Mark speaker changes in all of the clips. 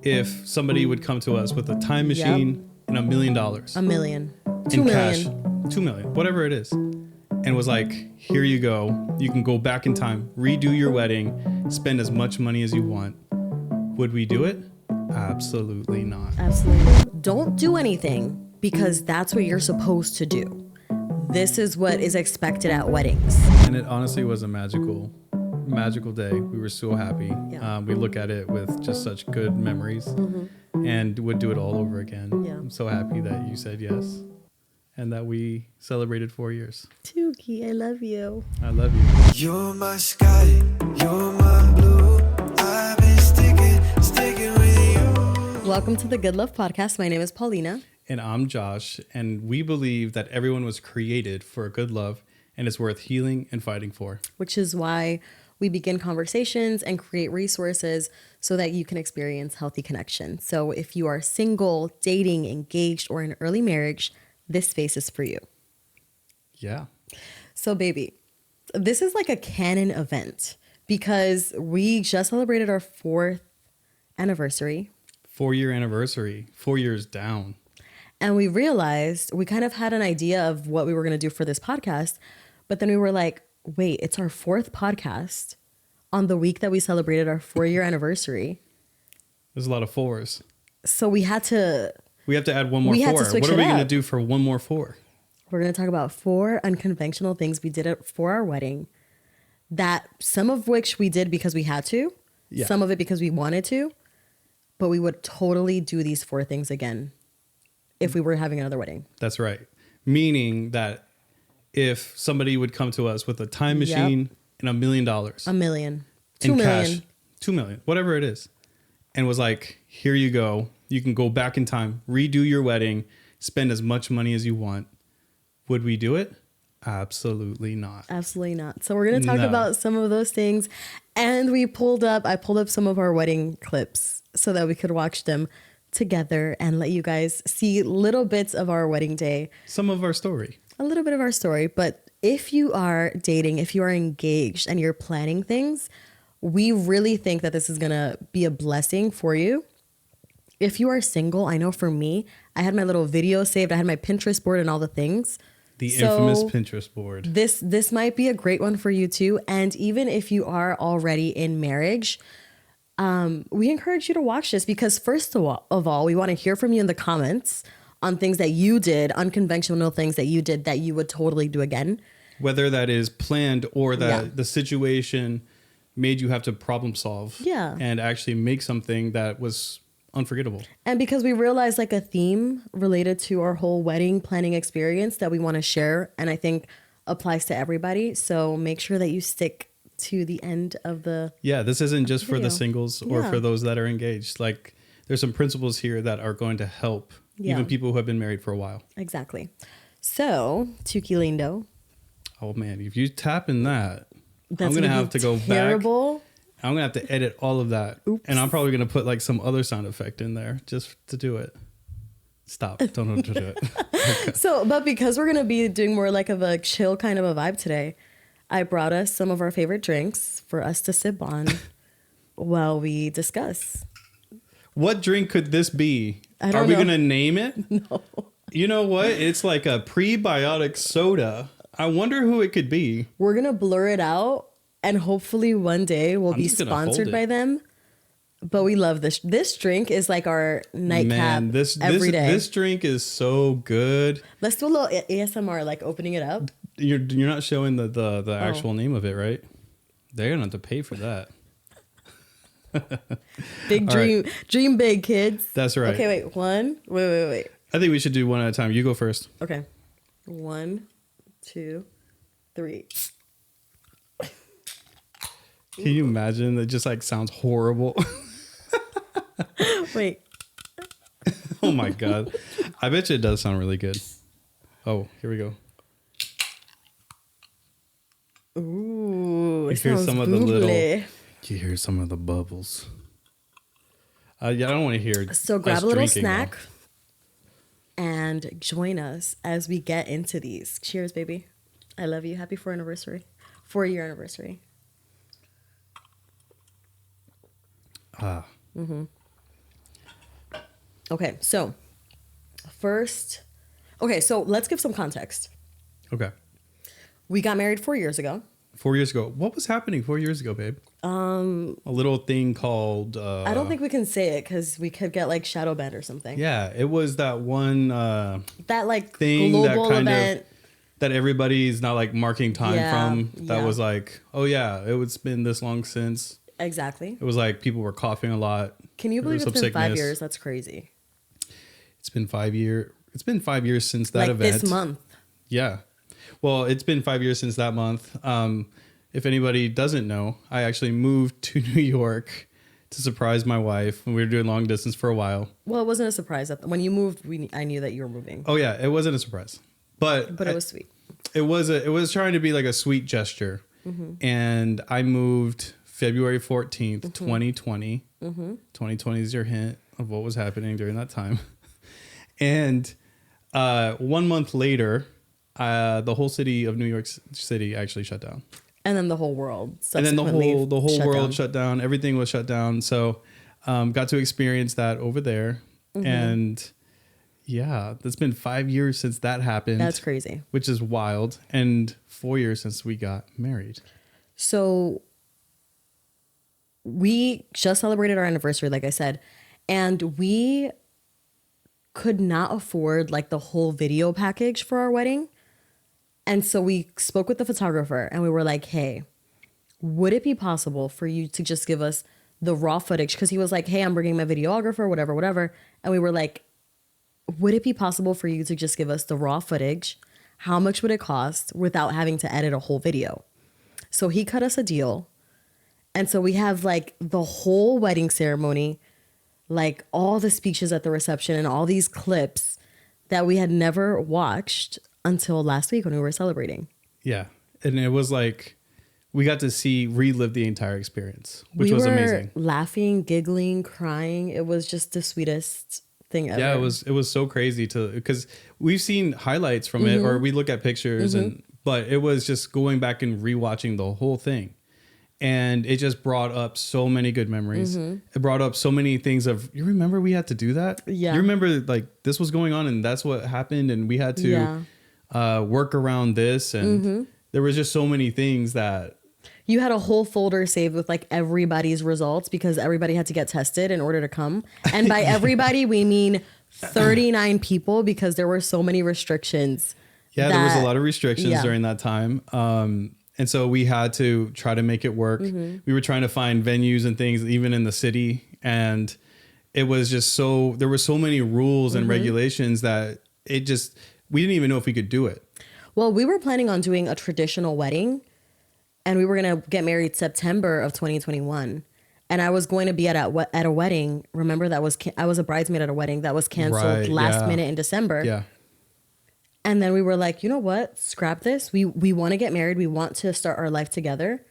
Speaker 1: if somebody would come to us with a time machine and $1 million.
Speaker 2: $1 million.
Speaker 1: in
Speaker 2: 2 million.
Speaker 1: cash, 2 million, whatever it is, and was like, here you go. You can go back in time, redo your wedding, spend as much money as you want. Would we do it? Absolutely not.
Speaker 2: Absolutely not. Don't do anything because that's what you're supposed to do. This is what is expected at weddings.
Speaker 1: And it honestly was a magical day. We were so happy.
Speaker 2: Yeah.
Speaker 1: We look at it with just such good memories and would do it all over again.
Speaker 2: Yeah.
Speaker 1: I'm so happy that you said yes and that we celebrated 4 years.
Speaker 2: Tuki, I love you.
Speaker 1: I love you.
Speaker 3: You're my sky, you're my blue. I've been sticking with you.
Speaker 2: Welcome to the Good Love Podcast. My name is Paulina.
Speaker 1: And I'm Josh, and we believe that everyone was created for a good love and is worth healing and fighting for.
Speaker 2: Which is why we begin conversations and create resources so that you can experience healthy connection. So if you are single, dating, engaged, or in early marriage, this space is for you.
Speaker 1: Yeah.
Speaker 2: So baby, this is like a canon event because we just celebrated our 4th anniversary.
Speaker 1: 4-year anniversary, 4 years down.
Speaker 2: And we realized we kind of had an idea of what we were going to do for this podcast. But then we were like, wait, it's our 4th podcast on the week that we celebrated our 4-year anniversary.
Speaker 1: There's a lot of 4s.
Speaker 2: So we have to
Speaker 1: add one more
Speaker 2: We
Speaker 1: 4.
Speaker 2: had to switch
Speaker 1: What are
Speaker 2: it
Speaker 1: we going to
Speaker 2: up.
Speaker 1: do for one more 4?
Speaker 2: We're going to talk about 4 unconventional things we did for our wedding, that some of which we did because we had to, some of it because we wanted to, but we would totally do these 4 things again if we were having another wedding.
Speaker 1: That's right. Meaning that if somebody would come to us with a time machine and $1 million.
Speaker 2: $1 million.
Speaker 1: in
Speaker 2: 2 million.
Speaker 1: cash, 2 million, whatever it is, and was like, here you go. You can go back in time, redo your wedding, spend as much money as you want. Would we do it? Absolutely not.
Speaker 2: Absolutely not. So we're going to talk
Speaker 1: No.
Speaker 2: about some of those things. And I pulled up some of our wedding clips so that we could watch them together and let you guys see little bits of our wedding day.
Speaker 1: Some of our story.
Speaker 2: A little bit of our story. But if you are dating, if you are engaged and you're planning things, we really think that this is going to be a blessing for you. If you are single, I know for me, I had my little video saved. I had my Pinterest board and all the things.
Speaker 1: The
Speaker 2: So
Speaker 1: infamous Pinterest board.
Speaker 2: This might be a great one for you too. And even if you are already in marriage, we encourage you to watch this because first of all, we want to hear from you in the comments on things that you did, unconventional things that you did that you would totally do again.
Speaker 1: Whether that is planned or that the situation made you have to problem solve and actually make something that was unforgettable.
Speaker 2: And because we realized like a theme related to our whole wedding planning experience that we want to share, and I think applies to everybody. So make sure that you stick to the end of the
Speaker 1: This isn't just for
Speaker 2: video.
Speaker 1: the singles or for those that are engaged. Like there's some principles here that are going to help even people who have been married for a while.
Speaker 2: Exactly. So, Tuki Lindo.
Speaker 1: Oh man, if you tap in that,
Speaker 2: That's
Speaker 1: I'm going to
Speaker 2: gonna
Speaker 1: have
Speaker 2: be
Speaker 1: to go
Speaker 2: terrible.
Speaker 1: back. I'm going to have to edit all of that.
Speaker 2: Oops.
Speaker 1: And I'm probably going to put like some other sound effect in there just to do it. Stop. Don't do it.
Speaker 2: So, but because we're going to be doing more like of a chill kind of a vibe today, I brought us some of our favorite drinks for us to sip on while we discuss.
Speaker 1: What drink could this be?
Speaker 2: I don't
Speaker 1: Are we
Speaker 2: know.
Speaker 1: going to name it?
Speaker 2: No.
Speaker 1: You know what? It's like a prebiotic soda. I wonder who it could be.
Speaker 2: We're going to blur it out and hopefully one day we'll
Speaker 1: I'm
Speaker 2: be
Speaker 1: just gonna hold
Speaker 2: sponsored
Speaker 1: it.
Speaker 2: by them. But we love this. This drink is like our nightcap
Speaker 1: Man, this
Speaker 2: every day.
Speaker 1: this drink is so good.
Speaker 2: Let's do a little ASMR, like opening it up.
Speaker 1: You're not showing the actual name of it, right? They're gonna have to pay for that.
Speaker 2: Big
Speaker 1: All
Speaker 2: dream, dream big, kids.
Speaker 1: That's right.
Speaker 2: Okay, wait.
Speaker 1: I think we should do one at a time. You go first.
Speaker 2: Okay. 1, 2, 3.
Speaker 1: Can you imagine? That just like sounds horrible.
Speaker 2: Wait.
Speaker 1: Oh my god. I bet you it does sound really good. Oh, here we go.
Speaker 2: Ooh,
Speaker 1: You
Speaker 2: it
Speaker 1: hear
Speaker 2: sounds
Speaker 1: some of the little.
Speaker 2: bubbly.
Speaker 1: You hear some of the bubbles. I don't want to hear.
Speaker 2: So grab
Speaker 1: us
Speaker 2: a little
Speaker 1: drinking,
Speaker 2: snack and join us as we get into these. Cheers, baby. I love you. Happy 4th anniversary. 4-year anniversary.
Speaker 1: though.
Speaker 2: Okay, so first, okay, so let's give some context.
Speaker 1: Okay.
Speaker 2: We got married 4 years ago.
Speaker 1: 4 years ago. What was happening 4 years ago, babe? A little thing called.
Speaker 2: I don't think we can say it because we could get like shadow banned or something.
Speaker 1: Yeah, it was that one
Speaker 2: That like
Speaker 1: thing
Speaker 2: global
Speaker 1: that kind
Speaker 2: event.
Speaker 1: of that everybody's not like marking time
Speaker 2: Yeah,
Speaker 1: from. That
Speaker 2: yeah.
Speaker 1: was like, oh yeah, it's been this long since.
Speaker 2: Exactly.
Speaker 1: It was like people were coughing a lot.
Speaker 2: Can you
Speaker 1: There
Speaker 2: believe
Speaker 1: was
Speaker 2: it's
Speaker 1: some
Speaker 2: been 5
Speaker 1: sickness.
Speaker 2: years? That's crazy.
Speaker 1: It's been 5 years. It's been 5 years since that
Speaker 2: Like
Speaker 1: event.
Speaker 2: this month.
Speaker 1: Yeah. Well, it's been 5 years since that month. If anybody doesn't know, I actually moved to New York to surprise my wife when we were doing long distance for a while.
Speaker 2: Well, it wasn't a surprise. When you moved, I knew that you were moving.
Speaker 1: Oh yeah, it wasn't a surprise, but
Speaker 2: But it was sweet.
Speaker 1: it was trying to be like a sweet gesture. And I moved February 14th, 2020. 2020 is your hint of what was happening during that time. And 1 month later, the whole city of New York City actually shut down.
Speaker 2: And then the whole world.
Speaker 1: And then the whole
Speaker 2: shut
Speaker 1: world
Speaker 2: down.
Speaker 1: shut down. Everything was shut down. So got to experience that over there. And yeah, it's been 5 years since that happened.
Speaker 2: That's crazy.
Speaker 1: Which is wild. And 4 years since we got married.
Speaker 2: So we just celebrated our anniversary, like I said, and we could not afford like the whole video package for our wedding. And so we spoke with the photographer and we were like, hey, would it be possible for you to just give us the raw footage? Because he was like, hey, I'm bringing my videographer, whatever, whatever. And we were like, would it be possible for you to just give us the raw footage? How much would it cost without having to edit a whole video? So he cut us a deal. And so we have like the whole wedding ceremony, like all the speeches at the reception and all these clips that we had never watched until last week when we were celebrating.
Speaker 1: Yeah. And it was like, we got to relive the entire experience, which was amazing.
Speaker 2: Laughing, giggling, crying. It was just the sweetest thing ever.
Speaker 1: Yeah, it was so crazy because we've seen highlights from it or we look at pictures but it was just going back and rewatching the whole thing. And it just brought up so many good memories. It brought up so many things of, you remember we had to do that?
Speaker 2: Yeah.
Speaker 1: You remember like this was going on and that's what happened and we had to work around this. And there was just so many things that.
Speaker 2: You had a whole folder saved with like everybody's results because everybody had to get tested in order to come. And by everybody, we mean 39 people because there were so many restrictions.
Speaker 1: Yeah, there was a lot of restrictions during that time. And so we had to try to make it work. We were trying to find venues and things, even in the city. And it was just there were so many rules and regulations that we didn't even know if we could do it.
Speaker 2: Well, we were planning on doing a traditional wedding and we were going to get married September of 2021. And I was going to be at a wedding. Remember I was a bridesmaid at a wedding that was canceled last minute in December.
Speaker 1: Yeah.
Speaker 2: And then we were like, you know what? Scrap this. We want to get married. We want to start our life together.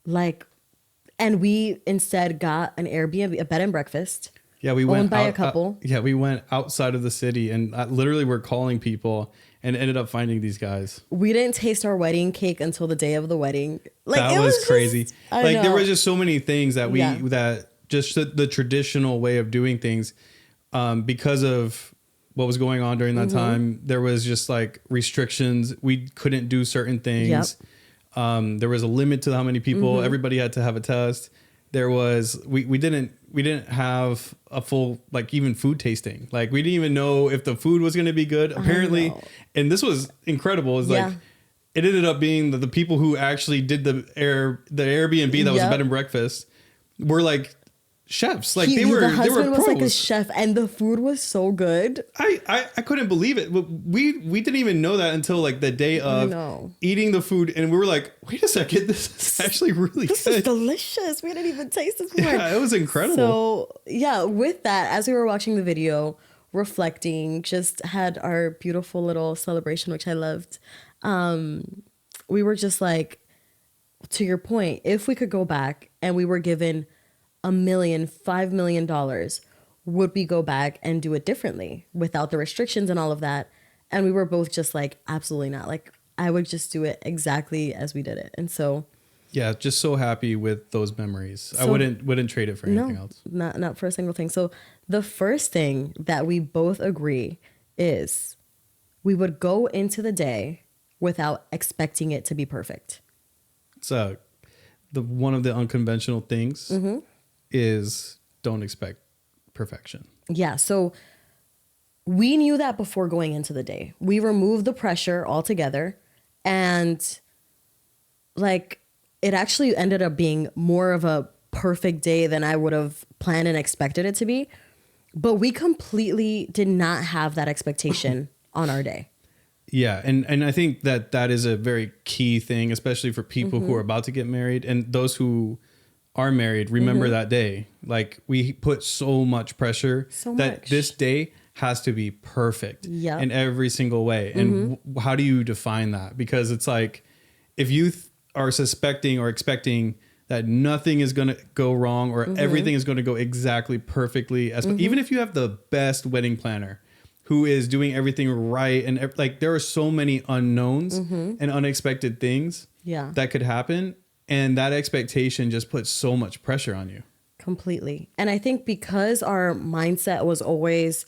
Speaker 2: And we instead got an Airbnb, a bed and breakfast.
Speaker 1: Yeah, we
Speaker 2: owned by a couple.
Speaker 1: We went outside of the city and literally were calling people and ended up finding these guys.
Speaker 2: We didn't taste our wedding cake until the day of the wedding. Like
Speaker 1: That
Speaker 2: it
Speaker 1: was crazy. There were just so many things that that just the traditional way of doing things, because of what was going on during that time, there was just like restrictions. We couldn't do certain things. There was a limit to how many people. Everybody had to have a test. There was we didn't have a full like even food tasting. Like we didn't even know if the food was going to be good. Apparently, and this was incredible. Is like it ended up being that the people who actually did the Airbnb that was a bed and breakfast were like chefs. Like
Speaker 2: the
Speaker 1: they were
Speaker 2: husband was
Speaker 1: pros.
Speaker 2: like a chef and the food was so good.
Speaker 1: I couldn't believe it. We didn't even know that until like the day of eating the food, and we were like, wait a second, this is actually really
Speaker 2: This
Speaker 1: good.
Speaker 2: is delicious. We didn't even taste this before.
Speaker 1: Yeah, it was incredible.
Speaker 2: So yeah, with that, as we were watching the video, reflecting, just had our beautiful little celebration, which I loved. We were just like, to your point, if we could go back and we were given $5 million, would we go back and do it differently without the restrictions and all of that? And we were both just like, absolutely not. Like I would just do it exactly as we did it. And so
Speaker 1: Yeah, just so happy with those memories. I
Speaker 2: So-
Speaker 1: wouldn't trade it for anything else.
Speaker 2: Not for a single thing. So the first thing that we both agree is we would go into the day without expecting it to be perfect.
Speaker 1: It's the one of the unconventional things is don't expect perfection.
Speaker 2: Yeah. So we knew that before going into the day. We removed the pressure altogether. And like it actually ended up being more of a perfect day than I would have planned and expected it to be. But we completely did not have that expectation on our day.
Speaker 1: Yeah, and I think that is a very key thing, especially for people who are about to get married and those who are married. Remember that day. Like we put so much pressure that this day has to be perfect in every single way. And how do you define that? Because it's like if you are suspecting or expecting that nothing is going to go wrong or everything is going to go exactly perfectly, as even if you have the best wedding planner who is doing everything right. And like, there are so many unknowns and unexpected things that could happen. And that expectation just puts so much pressure on you.
Speaker 2: Completely. And I think because our mindset was always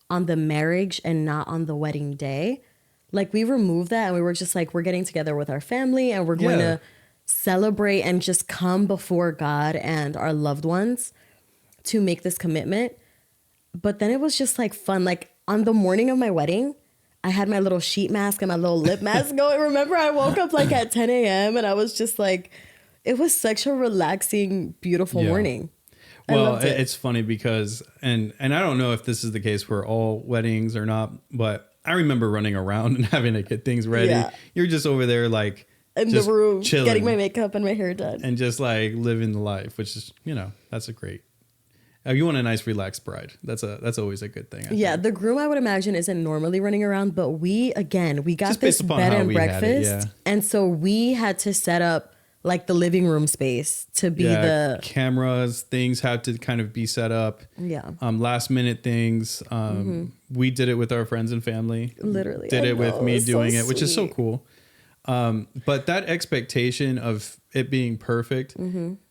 Speaker 2: on the marriage and not on the wedding day, like we removed that and we were just like, we're getting together with our family and we're going to celebrate and just come before God and our loved ones to make this commitment. But then it was just like fun. Like on the morning of my wedding, I had my little sheet mask and my little lip mask going. Remember, I woke up like at 10 a.m. and I was just like, it was such a relaxing, beautiful morning.
Speaker 1: Well, it's funny because, and I don't know if this is the case for all weddings or not, but I remember running around and having to get things ready. Yeah. You're just over there like
Speaker 2: in the room, chilling, getting my makeup and my hair done.
Speaker 1: And just like living the life, which is, that's a great. You want a nice, relaxed bride. That's always a good thing. I think.
Speaker 2: The groom, I would imagine, isn't normally running around, but we got just this bed and breakfast. And so we had to set up like the living room space to be the
Speaker 1: cameras, things had to kind of be set up.
Speaker 2: Yeah.
Speaker 1: Last minute things. We did it with our friends and family.
Speaker 2: Literally.
Speaker 1: Did it with me doing it, which is so cool. But that expectation of it being perfect,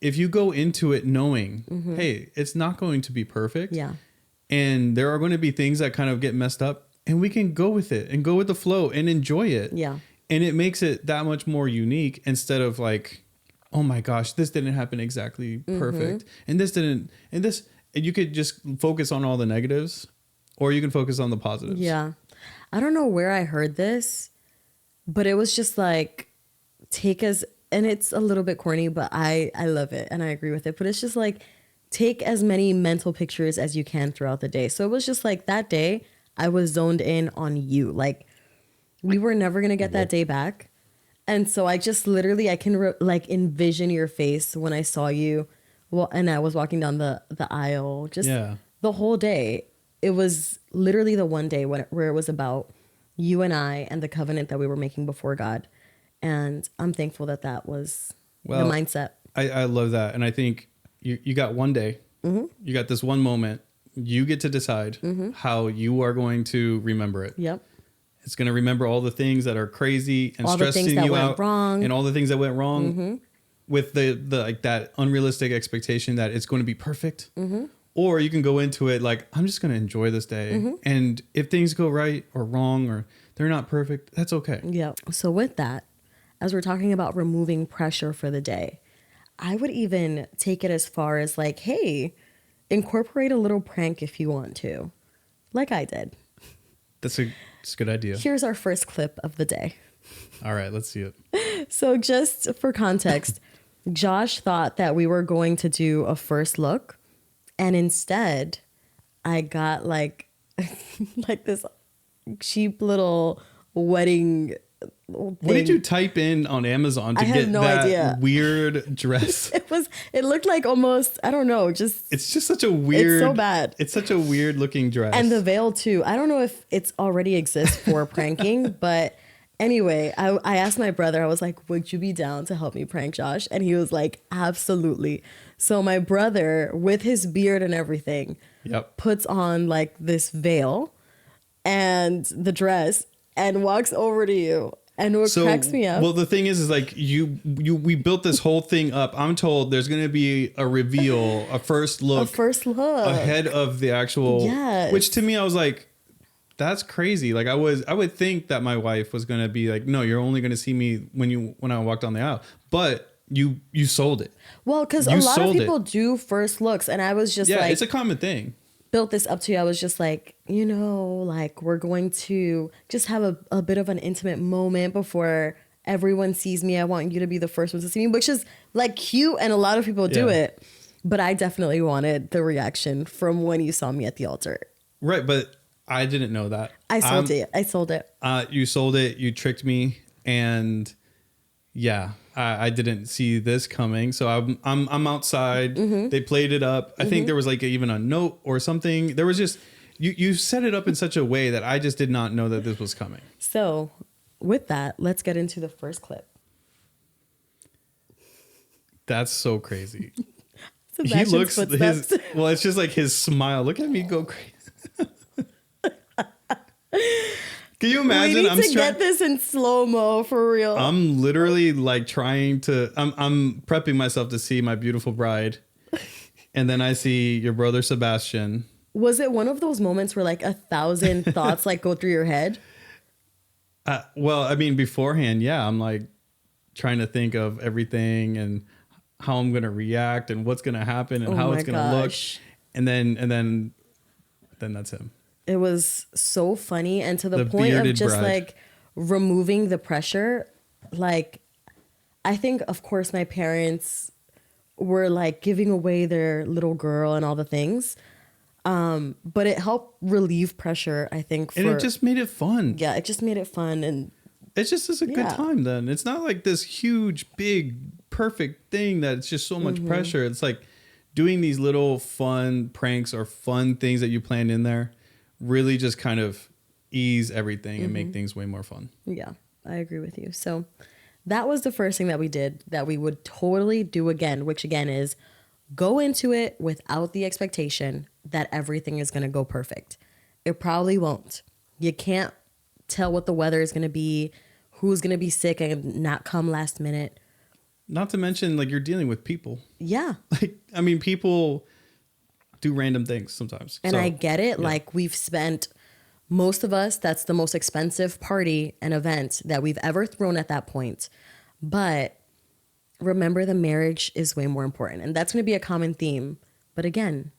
Speaker 1: if you go into it knowing, hey, it's not going to be perfect.
Speaker 2: Yeah.
Speaker 1: And there are going to be things that kind of get messed up and we can go with it and go with the flow and enjoy it.
Speaker 2: Yeah.
Speaker 1: And it makes it that much more unique instead of like, oh my gosh, this didn't happen exactly perfect. And this didn't, and you could just focus on all the negatives or you can focus on the positives.
Speaker 2: Yeah. I don't know where I heard this, but it was just like, and it's a little bit corny, but I love it and I agree with it. But it's just like, take as many mental pictures as you can throughout the day. So it was just like that day, I was zoned in on you. Like we were never going to get that day back. And so I just literally, I can envision your face when I saw you. Well, and I was walking down the aisle, just the whole day. It was literally the one day where it was about you and I and the covenant that we were making before God. And I'm thankful that was the mindset.
Speaker 1: I love that. And I think you got one day, you got this one moment, you get to decide how you are going to remember it.
Speaker 2: Yep.
Speaker 1: It's going to remember all the things that are crazy and all stressing you out wrong. And all the things that went wrong with the like that unrealistic expectation that it's going to be perfect. Or you can go into it like, I'm just going to enjoy this day. And if things go right or wrong or they're not perfect, that's okay.
Speaker 2: Yeah. So with that, as we're talking about removing pressure for the day, I would even take it as far as like, hey, incorporate a little prank if you want to, like I did.
Speaker 1: That's a good idea.
Speaker 2: Here's our first clip of the day.
Speaker 1: All right, let's see it.
Speaker 2: So just for context, Josh thought that we were going to do a first look. And instead, I got like this cheap little wedding thing.
Speaker 1: What did you type in on Amazon to get that weird dress?
Speaker 2: It looked like almost, I don't know,
Speaker 1: it's just such a weird,
Speaker 2: it's so bad.
Speaker 1: It's such a weird looking dress.
Speaker 2: And the veil too. I don't know if it's already exists for pranking, but anyway, I asked my brother, I was like, would you be down to help me prank Josh? And he was like, absolutely. So my brother, with his beard and everything, puts on like this veil and the dress and walks over to you And what cracks me up.
Speaker 1: Well, the thing is like we built this whole thing up. I'm told there's going to be a reveal, a first look ahead of the actual,
Speaker 2: Yes.
Speaker 1: which to me, I was like, that's crazy. Like I would think that my wife was going to be like, no, you're only going to see me when I walk down the aisle, but you sold it.
Speaker 2: Well, because a lot of people do first looks, and I was just like,
Speaker 1: it's a common thing.
Speaker 2: Built this up to you. I was just like, like we're going to just have a bit of an intimate moment before everyone sees me. I want you to be the first one to see me, which is like cute, and a lot of people do it. But I definitely wanted the reaction from when you saw me at the altar.
Speaker 1: Right, but I didn't know that.
Speaker 2: I sold it.
Speaker 1: You sold it. You tricked me, and yeah. I didn't see this coming, so I'm outside. Mm-hmm. They played it up. I think there was like even a note or something. There was just you set it up in such a way that I just did not know that this was coming.
Speaker 2: So, with that, let's get into the first clip.
Speaker 1: That's so crazy.
Speaker 2: He looks
Speaker 1: well. It's just like his smile. Look at me go crazy. Can you imagine?
Speaker 2: We need to get this in slow-mo for real.
Speaker 1: I'm literally like trying to. I'm prepping myself to see my beautiful bride, and then I see your brother Sebastian.
Speaker 2: Was it one of those moments where like 1,000 thoughts like go through your head?
Speaker 1: Well, I mean, beforehand, yeah, I'm like trying to think of everything and how I'm gonna react and what's gonna happen and how it's gonna look, and then that's him.
Speaker 2: It was so funny, and to the point of just bride. Like removing the pressure. Like, I think, of course, my parents were like giving away their little girl and all the things. But it helped relieve pressure, I think.
Speaker 1: And it just made it fun.
Speaker 2: Yeah, it just made it fun. And
Speaker 1: it's just a good time then. It's not like this huge, big, perfect thing that it's just so much pressure. It's like doing these little fun pranks or fun things that you planned in there really just kind of ease everything and make things way more fun.
Speaker 2: Yeah, I agree with you. So that was the first thing that we did that we would totally do again, which again is go into it without the expectation that everything is going to go perfect. It probably won't. You can't tell what the weather is going to be, who's going to be sick and not come last minute.
Speaker 1: Not to mention, like, you're dealing with people.
Speaker 2: Yeah.
Speaker 1: Like, I mean, people do random things sometimes.
Speaker 2: And I get it. Yeah. Like, we've spent, most of us, that's the most expensive party and event that we've ever thrown at that point. But remember, the marriage is way more important. And that's going to be a common theme. But again,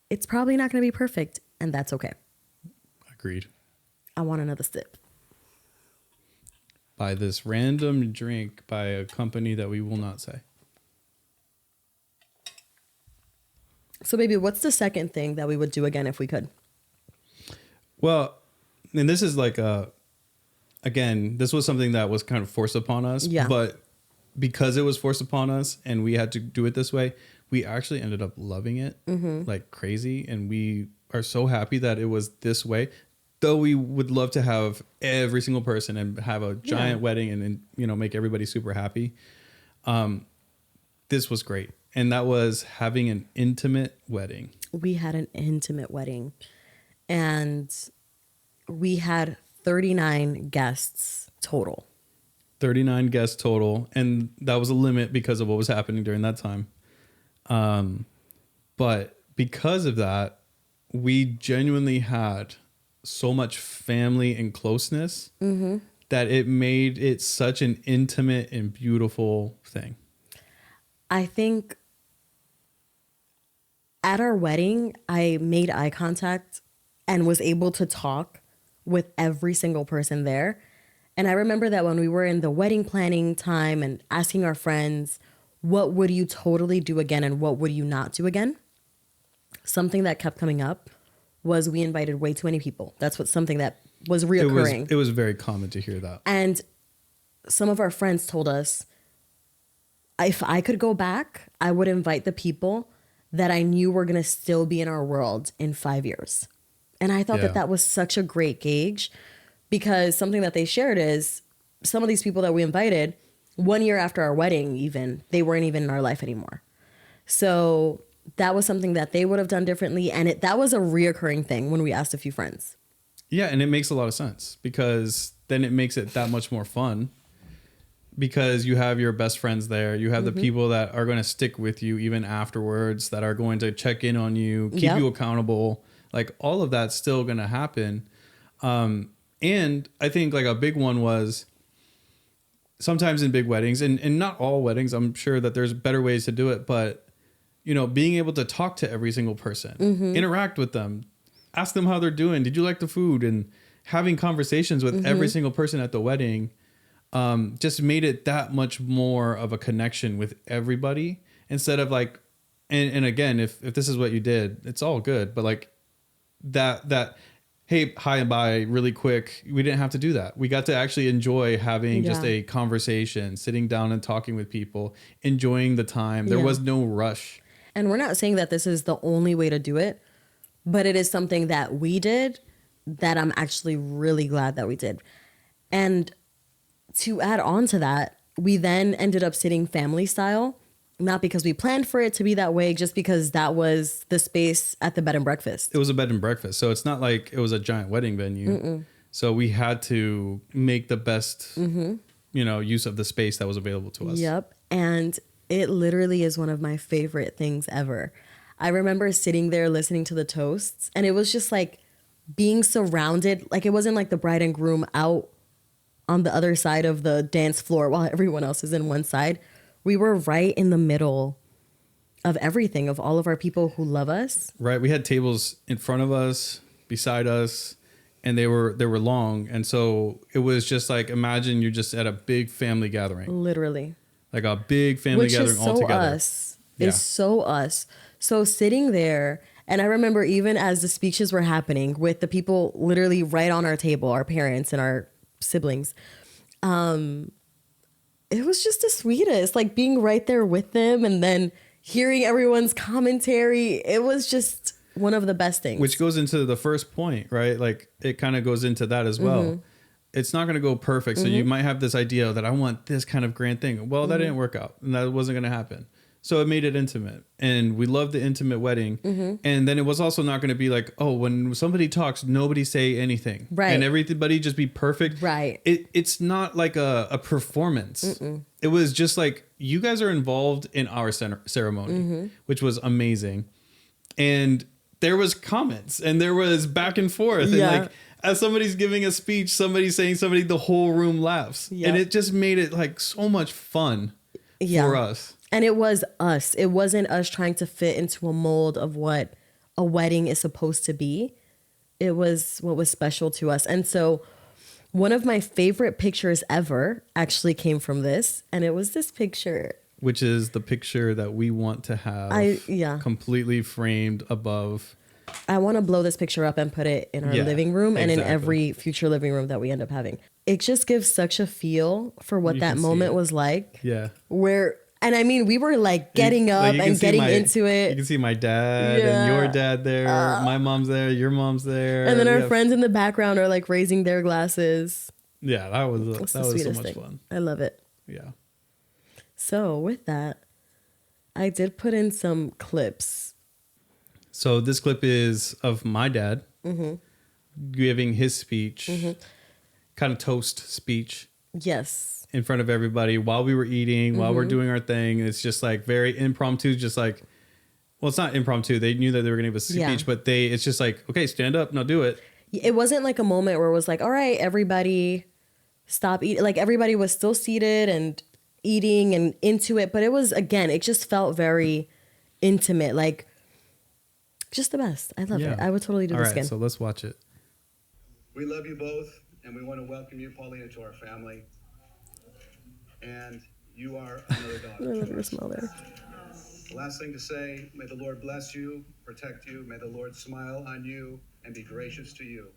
Speaker 2: it's probably not going to be perfect. And that's okay.
Speaker 1: Agreed.
Speaker 2: I want another sip.
Speaker 1: By this random drink by a company that we will not say.
Speaker 2: So, baby, what's the second thing that we would do again if we could?
Speaker 1: Well, and this is like again, this was something that was kind of forced upon us.
Speaker 2: Yeah.
Speaker 1: But because it was forced upon us and we had to do it this way, we actually ended up loving it like crazy. And we are so happy that it was this way. Though we would love to have every single person and have a giant wedding and make everybody super happy. This was great. And that was having an intimate wedding.
Speaker 2: We had an intimate wedding. And we had 39 guests total.
Speaker 1: 39 guests total. And that was a limit because of what was happening during that time. But because of that, we genuinely had so much family and closeness that it made it such an intimate and beautiful thing.
Speaker 2: I think at our wedding, I made eye contact and was able to talk with every single person there. And I remember that when we were in the wedding planning time and asking our friends, what would you totally do again and what would you not do again? Something that kept coming up was we invited way too many people. That's something that was reoccurring.
Speaker 1: It was very common to hear that.
Speaker 2: And some of our friends told us, if I could go back, I would invite the people that I knew were going to still be in our world in 5 years. And I thought that was such a great gauge, because something that they shared is some of these people that we invited 1 year after our wedding, even, they weren't even in our life anymore. So that was something that they would have done differently. And that was a reoccurring thing when we asked a few friends.
Speaker 1: Yeah, and it makes a lot of sense because then it makes it that much more fun because you have your best friends there. You have the people that are going to stick with you even afterwards, that are going to check in on you, keep
Speaker 2: Yep.
Speaker 1: you accountable. Like all of that's still going to happen. And I think like a big one was sometimes in big weddings and not all weddings, I'm sure that there's better ways to do it, but you know, being able to talk to every single person, interact with them, ask them how they're doing. Did you like the food? And having conversations with every single person at the wedding just made it that much more of a connection with everybody instead of like, and again, if this is what you did, it's all good. But like that, hey, hi and bye really quick. We didn't have to do that. We got to actually enjoy having just
Speaker 2: Yeah.
Speaker 1: a conversation, sitting down and talking with people, enjoying the time. There
Speaker 2: Yeah.
Speaker 1: was no rush.
Speaker 2: And we're not saying that this is the only way to do it, but it is something that we did that I'm actually really glad that we did. And to add on to that, we then ended up sitting family style, not because we planned for it to be that way, just because that was the space at the bed and breakfast.
Speaker 1: It was a bed and breakfast. So it's not like it was a giant wedding venue. So we had to make the best, use of the space that was available to us.
Speaker 2: Yep. And it literally is one of my favorite things ever. I remember sitting there listening to the toasts, and it was just like being surrounded. Like it wasn't like the bride and groom out on the other side of the dance floor while everyone else is in one side. We were right in the middle of everything, of all of our people who love us.
Speaker 1: Right. We had tables in front of us, beside us, and they were long. And so it was just like, imagine you're just at a big family gathering,
Speaker 2: Literally.
Speaker 1: like a big family
Speaker 2: Which
Speaker 1: gathering
Speaker 2: is
Speaker 1: all
Speaker 2: so
Speaker 1: together.
Speaker 2: us.
Speaker 1: Yeah.
Speaker 2: Is so us. So sitting there, and I remember even as the speeches were happening with the people literally right on our table, our parents and our siblings, it was just the sweetest, like being right there with them and then hearing everyone's commentary. It was just one of the best things.
Speaker 1: Which goes into the first point, right? Like it kind of goes into that as well. It's not going to go perfect. So you might have this idea that I want this kind of grand thing. Well, that didn't work out and that wasn't going to happen. So it made it intimate, and we loved the intimate wedding. And then it was also not going to be like, oh, when somebody talks, nobody say anything.
Speaker 2: Right.
Speaker 1: And everybody just be perfect.
Speaker 2: Right.
Speaker 1: It's not like a performance. It was just like, you guys are involved in our ceremony, which was amazing. And there was comments and there was back and forth.
Speaker 2: Yeah.
Speaker 1: And like, as somebody's giving a speech, somebody's saying somebody, the whole room laughs.
Speaker 2: Yep.
Speaker 1: And it just made it like so much fun for us.
Speaker 2: And it was us. It wasn't us trying to fit into a mold of what a wedding is supposed to be. It was what was special to us. And so one of my favorite pictures ever actually came from this. And it was this picture.
Speaker 1: Which is the picture that we want to have completely framed above.
Speaker 2: I want to blow this picture up and put it in our living room and in
Speaker 1: exactly.
Speaker 2: every future living room that we end up having. It just gives such a feel for what
Speaker 1: You
Speaker 2: that
Speaker 1: can see
Speaker 2: moment
Speaker 1: it.
Speaker 2: was like.
Speaker 1: Yeah.
Speaker 2: And I mean, we were like getting up
Speaker 1: you can
Speaker 2: and
Speaker 1: see
Speaker 2: getting
Speaker 1: my-
Speaker 2: into it.
Speaker 1: You can see my dad and
Speaker 2: Yeah.
Speaker 1: your dad there. My mom's there. Your mom's there.
Speaker 2: And then
Speaker 1: We
Speaker 2: our
Speaker 1: have-
Speaker 2: friends in the background are like raising their glasses.
Speaker 1: Yeah, that was
Speaker 2: It's
Speaker 1: so
Speaker 2: the sweetest
Speaker 1: much
Speaker 2: thing.
Speaker 1: fun.
Speaker 2: I love it.
Speaker 1: Yeah.
Speaker 2: So with that, I did put in some clips.
Speaker 1: So this clip is of my dad giving his speech, kind of toast speech
Speaker 2: Yes.
Speaker 1: in front of everybody while we were eating, while we're doing our thing. It's just like very impromptu, just like, well, it's not impromptu. They knew that they were going to give a speech,
Speaker 2: Yeah.
Speaker 1: but it's just like, okay, stand up, now do it.
Speaker 2: It wasn't like a moment where it was like, all right, everybody stop eating. Like everybody was still seated and eating and into it. But it was, again, it just felt very intimate. Like just the best. I love it. I would totally do
Speaker 1: All
Speaker 2: this
Speaker 1: right,
Speaker 2: again.
Speaker 1: so let's watch it.
Speaker 4: We love you both, and we want to welcome you, Paulina, to our family. And you are another
Speaker 2: I
Speaker 4: daughter.
Speaker 2: love
Speaker 4: to
Speaker 2: your
Speaker 4: us.
Speaker 2: smile there.
Speaker 4: The last thing to say, may the Lord bless you, protect you. May the Lord smile on you and be gracious to you.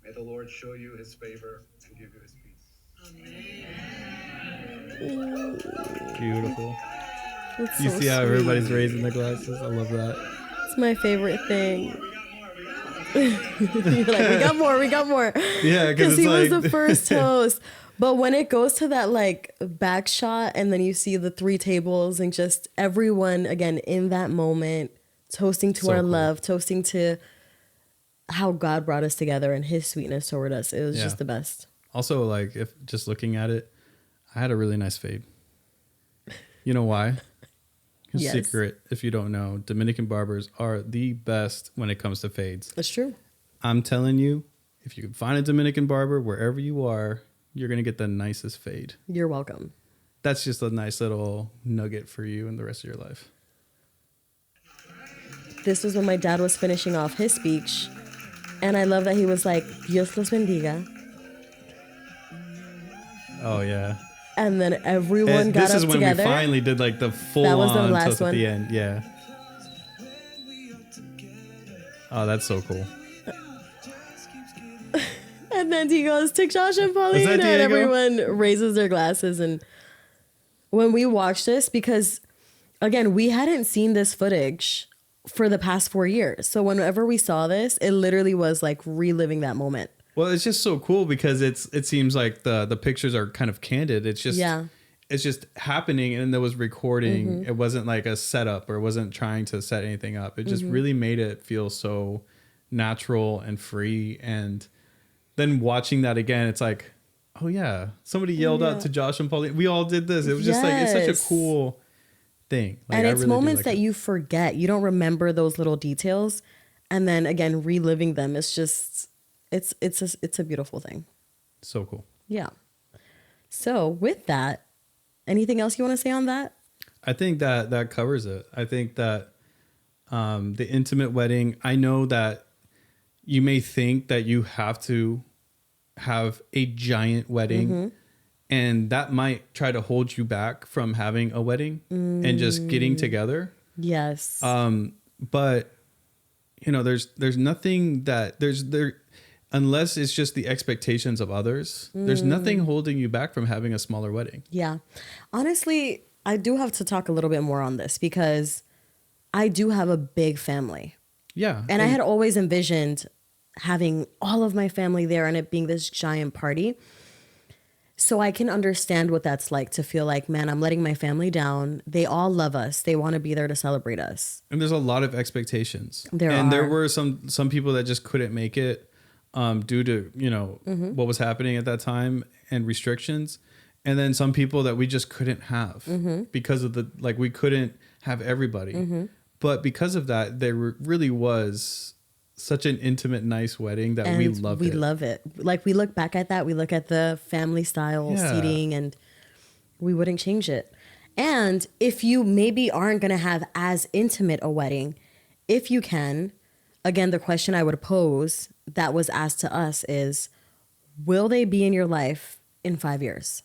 Speaker 4: May the Lord show you his favor and give you his peace.
Speaker 1: Beautiful.
Speaker 2: It's
Speaker 1: You
Speaker 2: so
Speaker 1: see how
Speaker 2: sweet.
Speaker 1: everybody's raising their glasses? I love that.
Speaker 2: It's my favorite thing. You're like, we got more.
Speaker 1: Yeah,
Speaker 2: Because
Speaker 1: because
Speaker 2: he
Speaker 1: it's
Speaker 2: was
Speaker 1: like
Speaker 2: the first toast. But when it goes to that like back shot and then you see the three tables and just everyone again in that moment toasting to
Speaker 1: So
Speaker 2: our
Speaker 1: cool.
Speaker 2: love, toasting to how God brought us together and his sweetness toward us. It was
Speaker 1: Yeah.
Speaker 2: just the best.
Speaker 1: Also, like, if just looking at it, I had a really nice fade. You know why?
Speaker 2: Yes.
Speaker 1: Secret, if you don't know, Dominican barbers are the best when it comes to fades.
Speaker 2: That's true.
Speaker 1: I'm telling you, if you can find a Dominican barber wherever you are, you're going to get the nicest fade.
Speaker 2: You're welcome.
Speaker 1: That's just a nice little nugget for you in the rest of your life.
Speaker 2: This was when my dad was finishing off his speech. And I love that he was like, Dios los bendiga.
Speaker 1: Oh, yeah.
Speaker 2: And then everyone
Speaker 1: And
Speaker 2: got
Speaker 1: this
Speaker 2: up
Speaker 1: is when
Speaker 2: together.
Speaker 1: we finally did like the full
Speaker 2: That was the
Speaker 1: on
Speaker 2: last
Speaker 1: toast
Speaker 2: one.
Speaker 1: at the end. Yeah. Oh, that's so cool.
Speaker 2: And then he goes, take Josh and Pauline.
Speaker 1: that
Speaker 2: And
Speaker 1: Diego?
Speaker 2: everyone raises their glasses. And when we watched this, because again, we hadn't seen this footage for the past 4 years. So whenever we saw this, it literally was like reliving that moment.
Speaker 1: Well, it's just so cool because it seems like the pictures are kind of candid. It's just it's just happening, and there was recording.
Speaker 2: Mm-hmm.
Speaker 1: It wasn't like a setup, or it wasn't trying to set anything up. It just really made it feel so natural and free. And then watching that again, it's like, oh yeah, somebody yelled out to Josh and Pauline. We all did this. It was just like, it's such
Speaker 2: Yes.
Speaker 1: a cool thing. Like,
Speaker 2: And
Speaker 1: I
Speaker 2: it's
Speaker 1: really do
Speaker 2: moments
Speaker 1: like
Speaker 2: that
Speaker 1: it.
Speaker 2: you forget. You don't remember those little details. And then again, reliving them. It's just, it's a beautiful thing.
Speaker 1: So cool.
Speaker 2: Yeah. So with that, anything else you want to say on that?
Speaker 1: I think that covers it. I think that the intimate wedding, I know that you may think that you have to have a giant wedding, and that might try to hold you back from having a wedding and just getting together.
Speaker 2: Yes.
Speaker 1: But you know, there's nothing that unless it's just the expectations of others, there's nothing holding you back from having a smaller wedding.
Speaker 2: Yeah. Honestly, I do have to talk a little bit more on this because I do have a big family.
Speaker 1: Yeah.
Speaker 2: And I had always envisioned having all of my family there and it being this giant party. So I can understand what that's like to feel like, man, I'm letting my family down. They all love us. They want to be there to celebrate us.
Speaker 1: And there's a lot of expectations.
Speaker 2: There
Speaker 1: There
Speaker 2: are.
Speaker 1: were some people that just couldn't make it due to, you know, what was happening at that time and restrictions. And then some people that we just couldn't have because of we couldn't have everybody. But because of that, there really was such an intimate, nice wedding that we loved it.
Speaker 2: We love it. Like we look back at that, we look at the family style seating and we wouldn't change it. And if you maybe aren't going to have as intimate a wedding, if you can, again, the question I would pose that was asked to us is, will they be in your life in 5 years?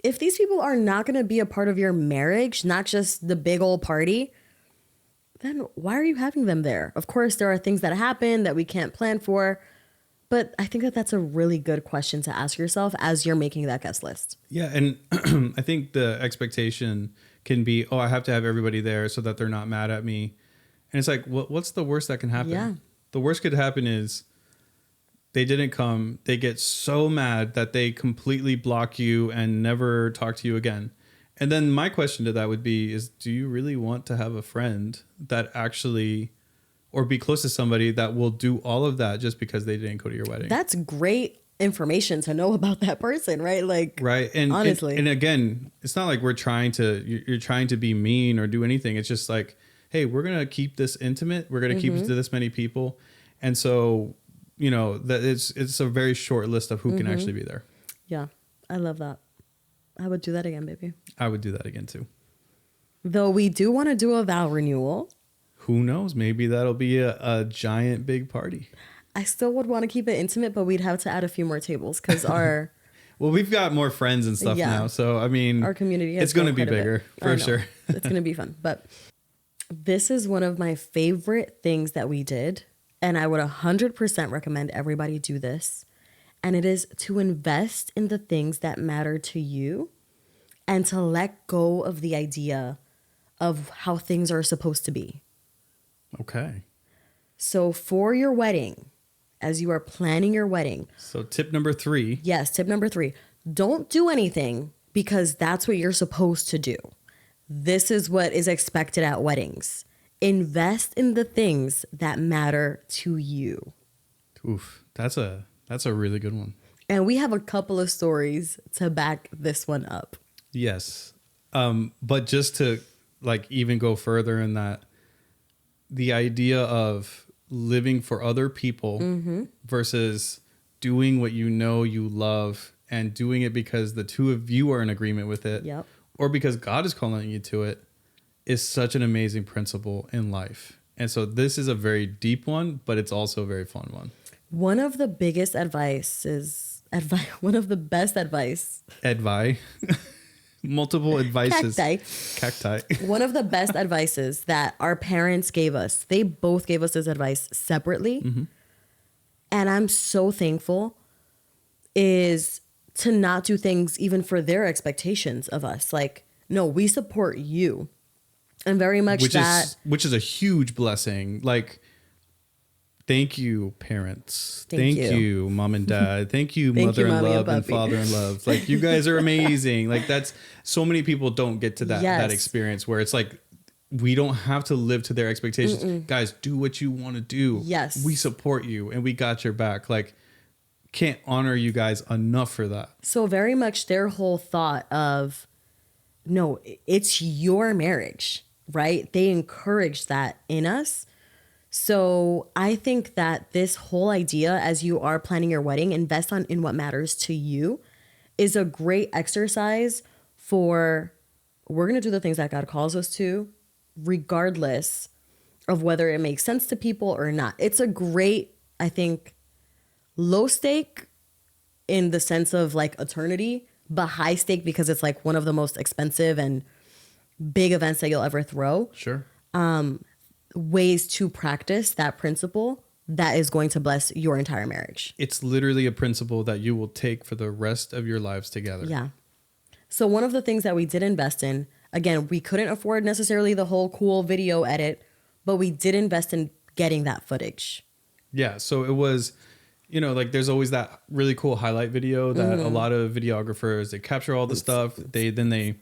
Speaker 2: If these people are not going to be a part of your marriage, not just the big old party, then why are you having them there? Of course, there are things that happen that we can't plan for, but I think that that's a really good question to ask yourself as you're making that guest list.
Speaker 1: Yeah. And I think the expectation can be, oh, I have to have everybody there so that they're not mad at me. And it's like, what's the worst that can happen?
Speaker 2: Yeah.
Speaker 1: The worst could happen is they didn't come. They get so mad that they completely block you and never talk to you again. And then my question to that would be is, do you really want to have a friend that actually, or be close to somebody that will do all of that just because they didn't go to your wedding?
Speaker 2: That's great information to know about that person, right? Like,
Speaker 1: right. And
Speaker 2: honestly.
Speaker 1: and again, it's not like you're trying to be mean or do anything. It's just like, hey, we're going to keep this intimate. We're going to keep it to this many people. And so, you know, that it's a very short list of who can actually be there.
Speaker 2: Yeah, I love that. I would do that again, baby.
Speaker 1: I would do that again too.
Speaker 2: Though we do want to do a vow renewal.
Speaker 1: Who knows? Maybe that'll be a giant big party.
Speaker 2: I still would want to keep it intimate, but we'd have to add a few more tables because our
Speaker 1: Well, we've got more friends and stuff now. So, I mean,
Speaker 2: our community has
Speaker 1: it's going to
Speaker 2: grown
Speaker 1: be
Speaker 2: quite a
Speaker 1: bigger
Speaker 2: bit. I
Speaker 1: for
Speaker 2: know.
Speaker 1: sure.
Speaker 2: It's going to be fun. But this is one of my favorite things that we did. And I would 100% recommend everybody do this. And it is to invest in the things that matter to you and to let go of the idea of how things are supposed to be.
Speaker 1: Okay.
Speaker 2: So for your wedding, as you are planning your wedding,
Speaker 1: So tip number 3.
Speaker 2: yes, tip number 3, don't do anything because that's what you're supposed to do. This is what is expected at weddings. Invest in the things that matter to you.
Speaker 1: Oof, that's a really good one.
Speaker 2: And we have a couple of stories to back this one up.
Speaker 1: Yes. But just to like even go further in that, the idea of living for other people versus doing what you know you love and doing it because the two of you are in agreement with it,
Speaker 2: Yep.
Speaker 1: or because God is calling you to it, is such an amazing principle in life. And so this is a very deep one, but it's also a very fun one.
Speaker 2: One of the biggest one of the best advice.
Speaker 1: Multiple advices. Cacti.
Speaker 2: One of the best advices that our parents gave us, they both gave us this advice separately. And I'm so thankful, is to not do things even for their expectations of us. Like, no, we support you. And very much
Speaker 1: which is a huge blessing. Like, thank you, parents. Thank you, mom and dad. Thank you,
Speaker 2: Thank
Speaker 1: mother
Speaker 2: you,
Speaker 1: in
Speaker 2: mommy
Speaker 1: love
Speaker 2: and
Speaker 1: and
Speaker 2: papi.
Speaker 1: father in love. Like, you guys are amazing. Like, that's so many people don't get to that
Speaker 2: Yes.
Speaker 1: experience where it's like, we don't have to live to their expectations. Guys, do what you want to do.
Speaker 2: Yes.
Speaker 1: We support you and we got your back. Like, can't honor you guys enough for that.
Speaker 2: So very much their whole thought of, no, it's your marriage, right? They encourage that in us. So I think that this whole idea, as you are planning your wedding, invest in what matters to you, is a great exercise for, we're going to do the things that God calls us to, regardless of whether it makes sense to people or not. It's a great, I think, low stake in the sense of like eternity, but high stake because it's like one of the most expensive and big events that you'll ever throw.
Speaker 1: Sure.
Speaker 2: Ways to practice that principle that is going to bless your entire marriage.
Speaker 1: It's literally a principle that you will take for the rest of your lives together.
Speaker 2: Yeah. So one of the things that we did invest in, again, we couldn't afford necessarily the whole cool video edit, but we did invest in getting that footage.
Speaker 1: Yeah. So it was, you know, like there's always that really cool highlight video that a lot of videographers, they capture all the stuff. They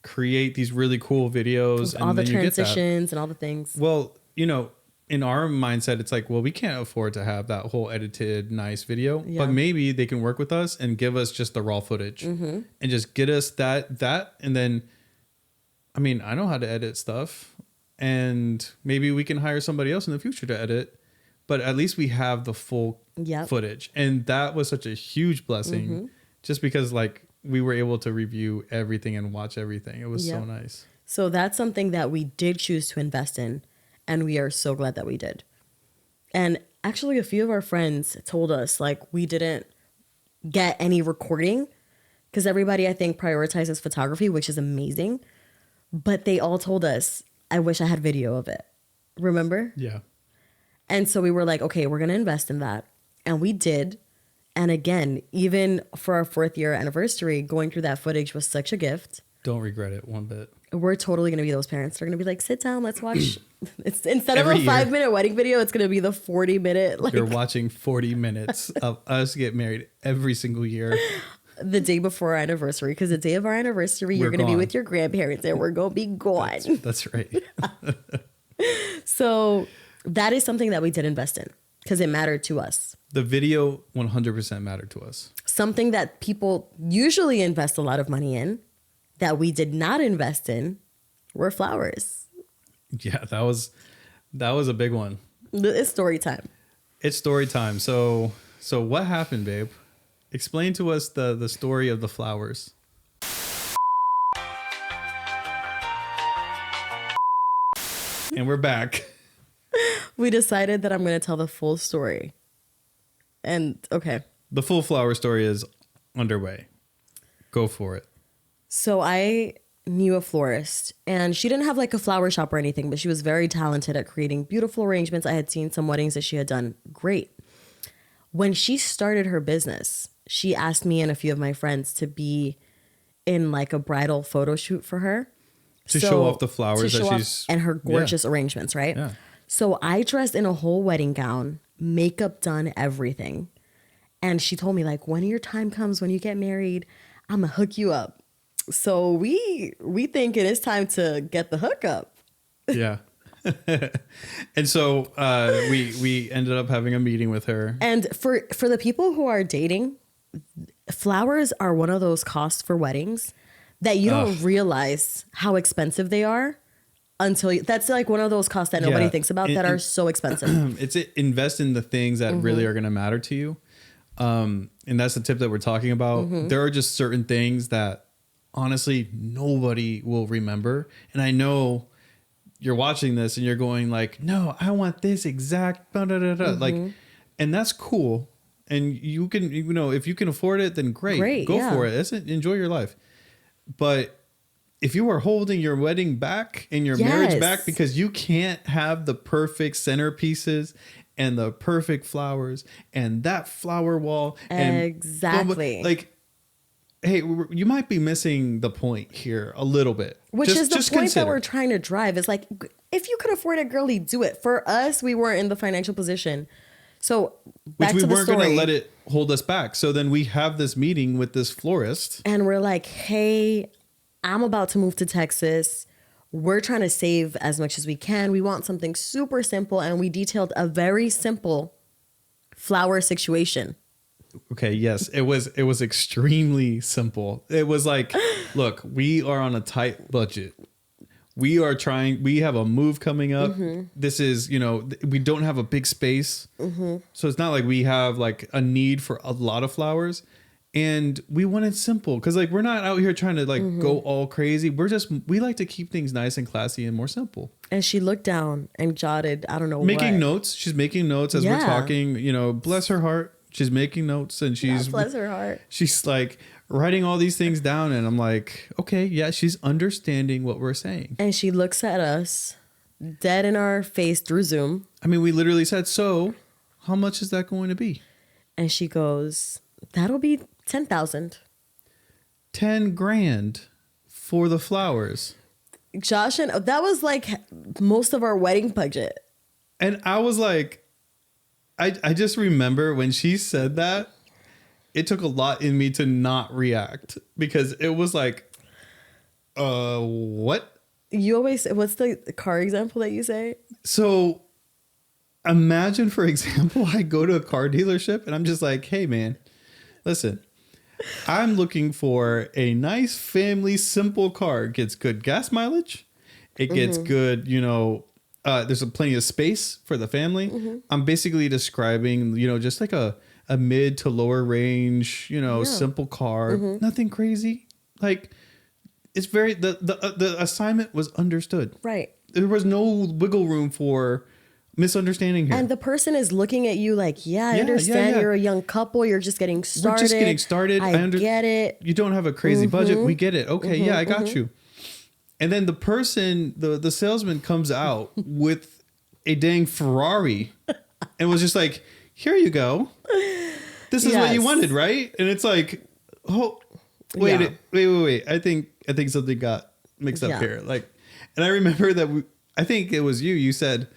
Speaker 1: create these really cool videos.
Speaker 2: With
Speaker 1: and
Speaker 2: all the
Speaker 1: then you get that.
Speaker 2: transitions and all the things.
Speaker 1: Well, you know, in our mindset, it's like, well, we can't afford to have that whole edited, nice video,
Speaker 2: Yeah.
Speaker 1: but maybe they can work with us and give us just the raw footage and just get us that. And then, I mean, I know how to edit stuff and maybe we can hire somebody else in the future to edit, but at least we have the full
Speaker 2: Yep.
Speaker 1: footage. And that was such a huge blessing just because like we were able to review everything and watch everything. It was so
Speaker 2: Yep.
Speaker 1: nice.
Speaker 2: So that's something that we did choose to invest in, and we are so glad that we did. And actually, a few of our friends told us like we didn't get any recording because everybody, I think, prioritizes photography, which is amazing. But they all told us, I wish I had video of it. Remember?
Speaker 1: Yeah.
Speaker 2: And so we were like, okay, we're going to invest in that. And we did. And again, even for our 4th year anniversary, going through that footage was such a gift.
Speaker 1: Don't regret it one bit.
Speaker 2: We're totally going to be those parents. They're going to be like, sit down, let's watch. It's instead
Speaker 1: Every
Speaker 2: of a
Speaker 1: year.
Speaker 2: 5-minute wedding video, it's going to be the 40-minute, like
Speaker 1: You're watching 40 minutes of us get married every single year.
Speaker 2: the day before our anniversary. Because the day of our anniversary, you're
Speaker 1: We're
Speaker 2: going to be
Speaker 1: gone.
Speaker 2: with your grandparents and we're going to be gone.
Speaker 1: That's right.
Speaker 2: So that is something that we did invest in because it mattered to us.
Speaker 1: The video 100% mattered to us.
Speaker 2: Something that people usually invest a lot of money in that we did not invest in were flowers.
Speaker 1: Yeah, that was a big one.
Speaker 2: It's story time.
Speaker 1: It's story time. So what happened, babe? Explain to us the story of the flowers. And we're back.
Speaker 2: We decided that I'm going to tell the full story. And okay.
Speaker 1: The full flower story is underway. Go for it.
Speaker 2: So I knew a florist and she didn't have like a flower shop or anything, but she was very talented at creating beautiful arrangements. I had seen some weddings that she had done great. When she started her business, she asked me and a few of my friends to be in like a bridal photo shoot for her.
Speaker 1: To show off the flowers
Speaker 2: to
Speaker 1: that
Speaker 2: show off-
Speaker 1: she's-
Speaker 2: and her gorgeous arrangements, right?
Speaker 1: Yeah.
Speaker 2: So I dressed in a whole wedding gown, makeup done, everything. And she told me like, when your time comes, when you get married, I'm gonna hook you up. So we think it is time to get the hookup.
Speaker 1: Yeah. And so we ended up having a meeting with her.
Speaker 2: And for the people who are dating, flowers are one of those costs for weddings that you don't realize how expensive they are until that's like one of those costs that nobody thinks about that are so expensive.
Speaker 1: It's invest in the things that really are going to matter to you. And that's the tip that we're talking about. There are just certain things that honestly nobody will remember. And I know you're watching this and you're going like, no, I want this exact like, and that's cool. And you can, you know, if you can afford it, then great, go for it. Enjoy your life. But if you are holding your wedding back and your marriage back because you can't have the perfect centerpieces and the perfect flowers and that flower wall,
Speaker 2: exactly,
Speaker 1: like, hey, you might be missing the point here a little bit.
Speaker 2: Which is the point that we're trying to drive. Is like, if you could afford it, girlie, do it. For us, we weren't in the financial position. So back
Speaker 1: which we
Speaker 2: to the
Speaker 1: weren't going to
Speaker 2: story.
Speaker 1: let it hold us back. So then we have this meeting with this florist.
Speaker 2: And we're like, hey, I'm about to move to Texas. We're trying to save as much as we can. We want something super simple. And we detailed a very simple flower situation.
Speaker 1: Okay, yes, it was extremely simple. It was like, look, we are on a tight budget. We have a move coming up. This is, you know, we don't have a big space. So it's not like we have like a need for a lot of flowers. And we want it simple because like we're not out here trying to like go all crazy. We like to keep things nice and classy and more simple.
Speaker 2: And she looked down and jotted, I don't know,
Speaker 1: making
Speaker 2: what.
Speaker 1: notes. She's making notes as we're talking, you know, bless her heart. She's making notes and
Speaker 2: Bless her heart.
Speaker 1: She's like writing all these things down. And I'm like, okay, yeah, she's understanding what we're saying.
Speaker 2: And she looks at us dead in our face through Zoom.
Speaker 1: I mean, we literally said, so how much is that going to be?
Speaker 2: And she goes, that'll be 10,000.
Speaker 1: 10 grand for the flowers.
Speaker 2: Josh, and that was like most of our wedding budget.
Speaker 1: And I was like, I just remember when she said that, it took a lot in me to not react because it was like, what?
Speaker 2: You always, what's the car example that you say?
Speaker 1: So imagine, for example, I go to a car dealership and I'm just like, hey, man, listen, I'm looking for a nice family, simple car. It gets good gas mileage. It gets good, you know, there's plenty of space for the family. I'm basically describing, you know, just like a mid to lower range, you know, simple car, nothing crazy. Like it's very, the assignment was understood.
Speaker 2: Right.
Speaker 1: There was no wiggle room for misunderstanding here.
Speaker 2: And the person is looking at you like, I understand you're a young couple. You're just getting started.
Speaker 1: We're just getting started.
Speaker 2: I get it.
Speaker 1: You don't have a crazy budget. We get it. Okay. I got you. And then the person, the salesman comes out with a dang Ferrari and was just like, here you go. This is what you wanted, right? And it's like, oh, wait. I think something got mixed up here. Like, and I remember that I think it was you said,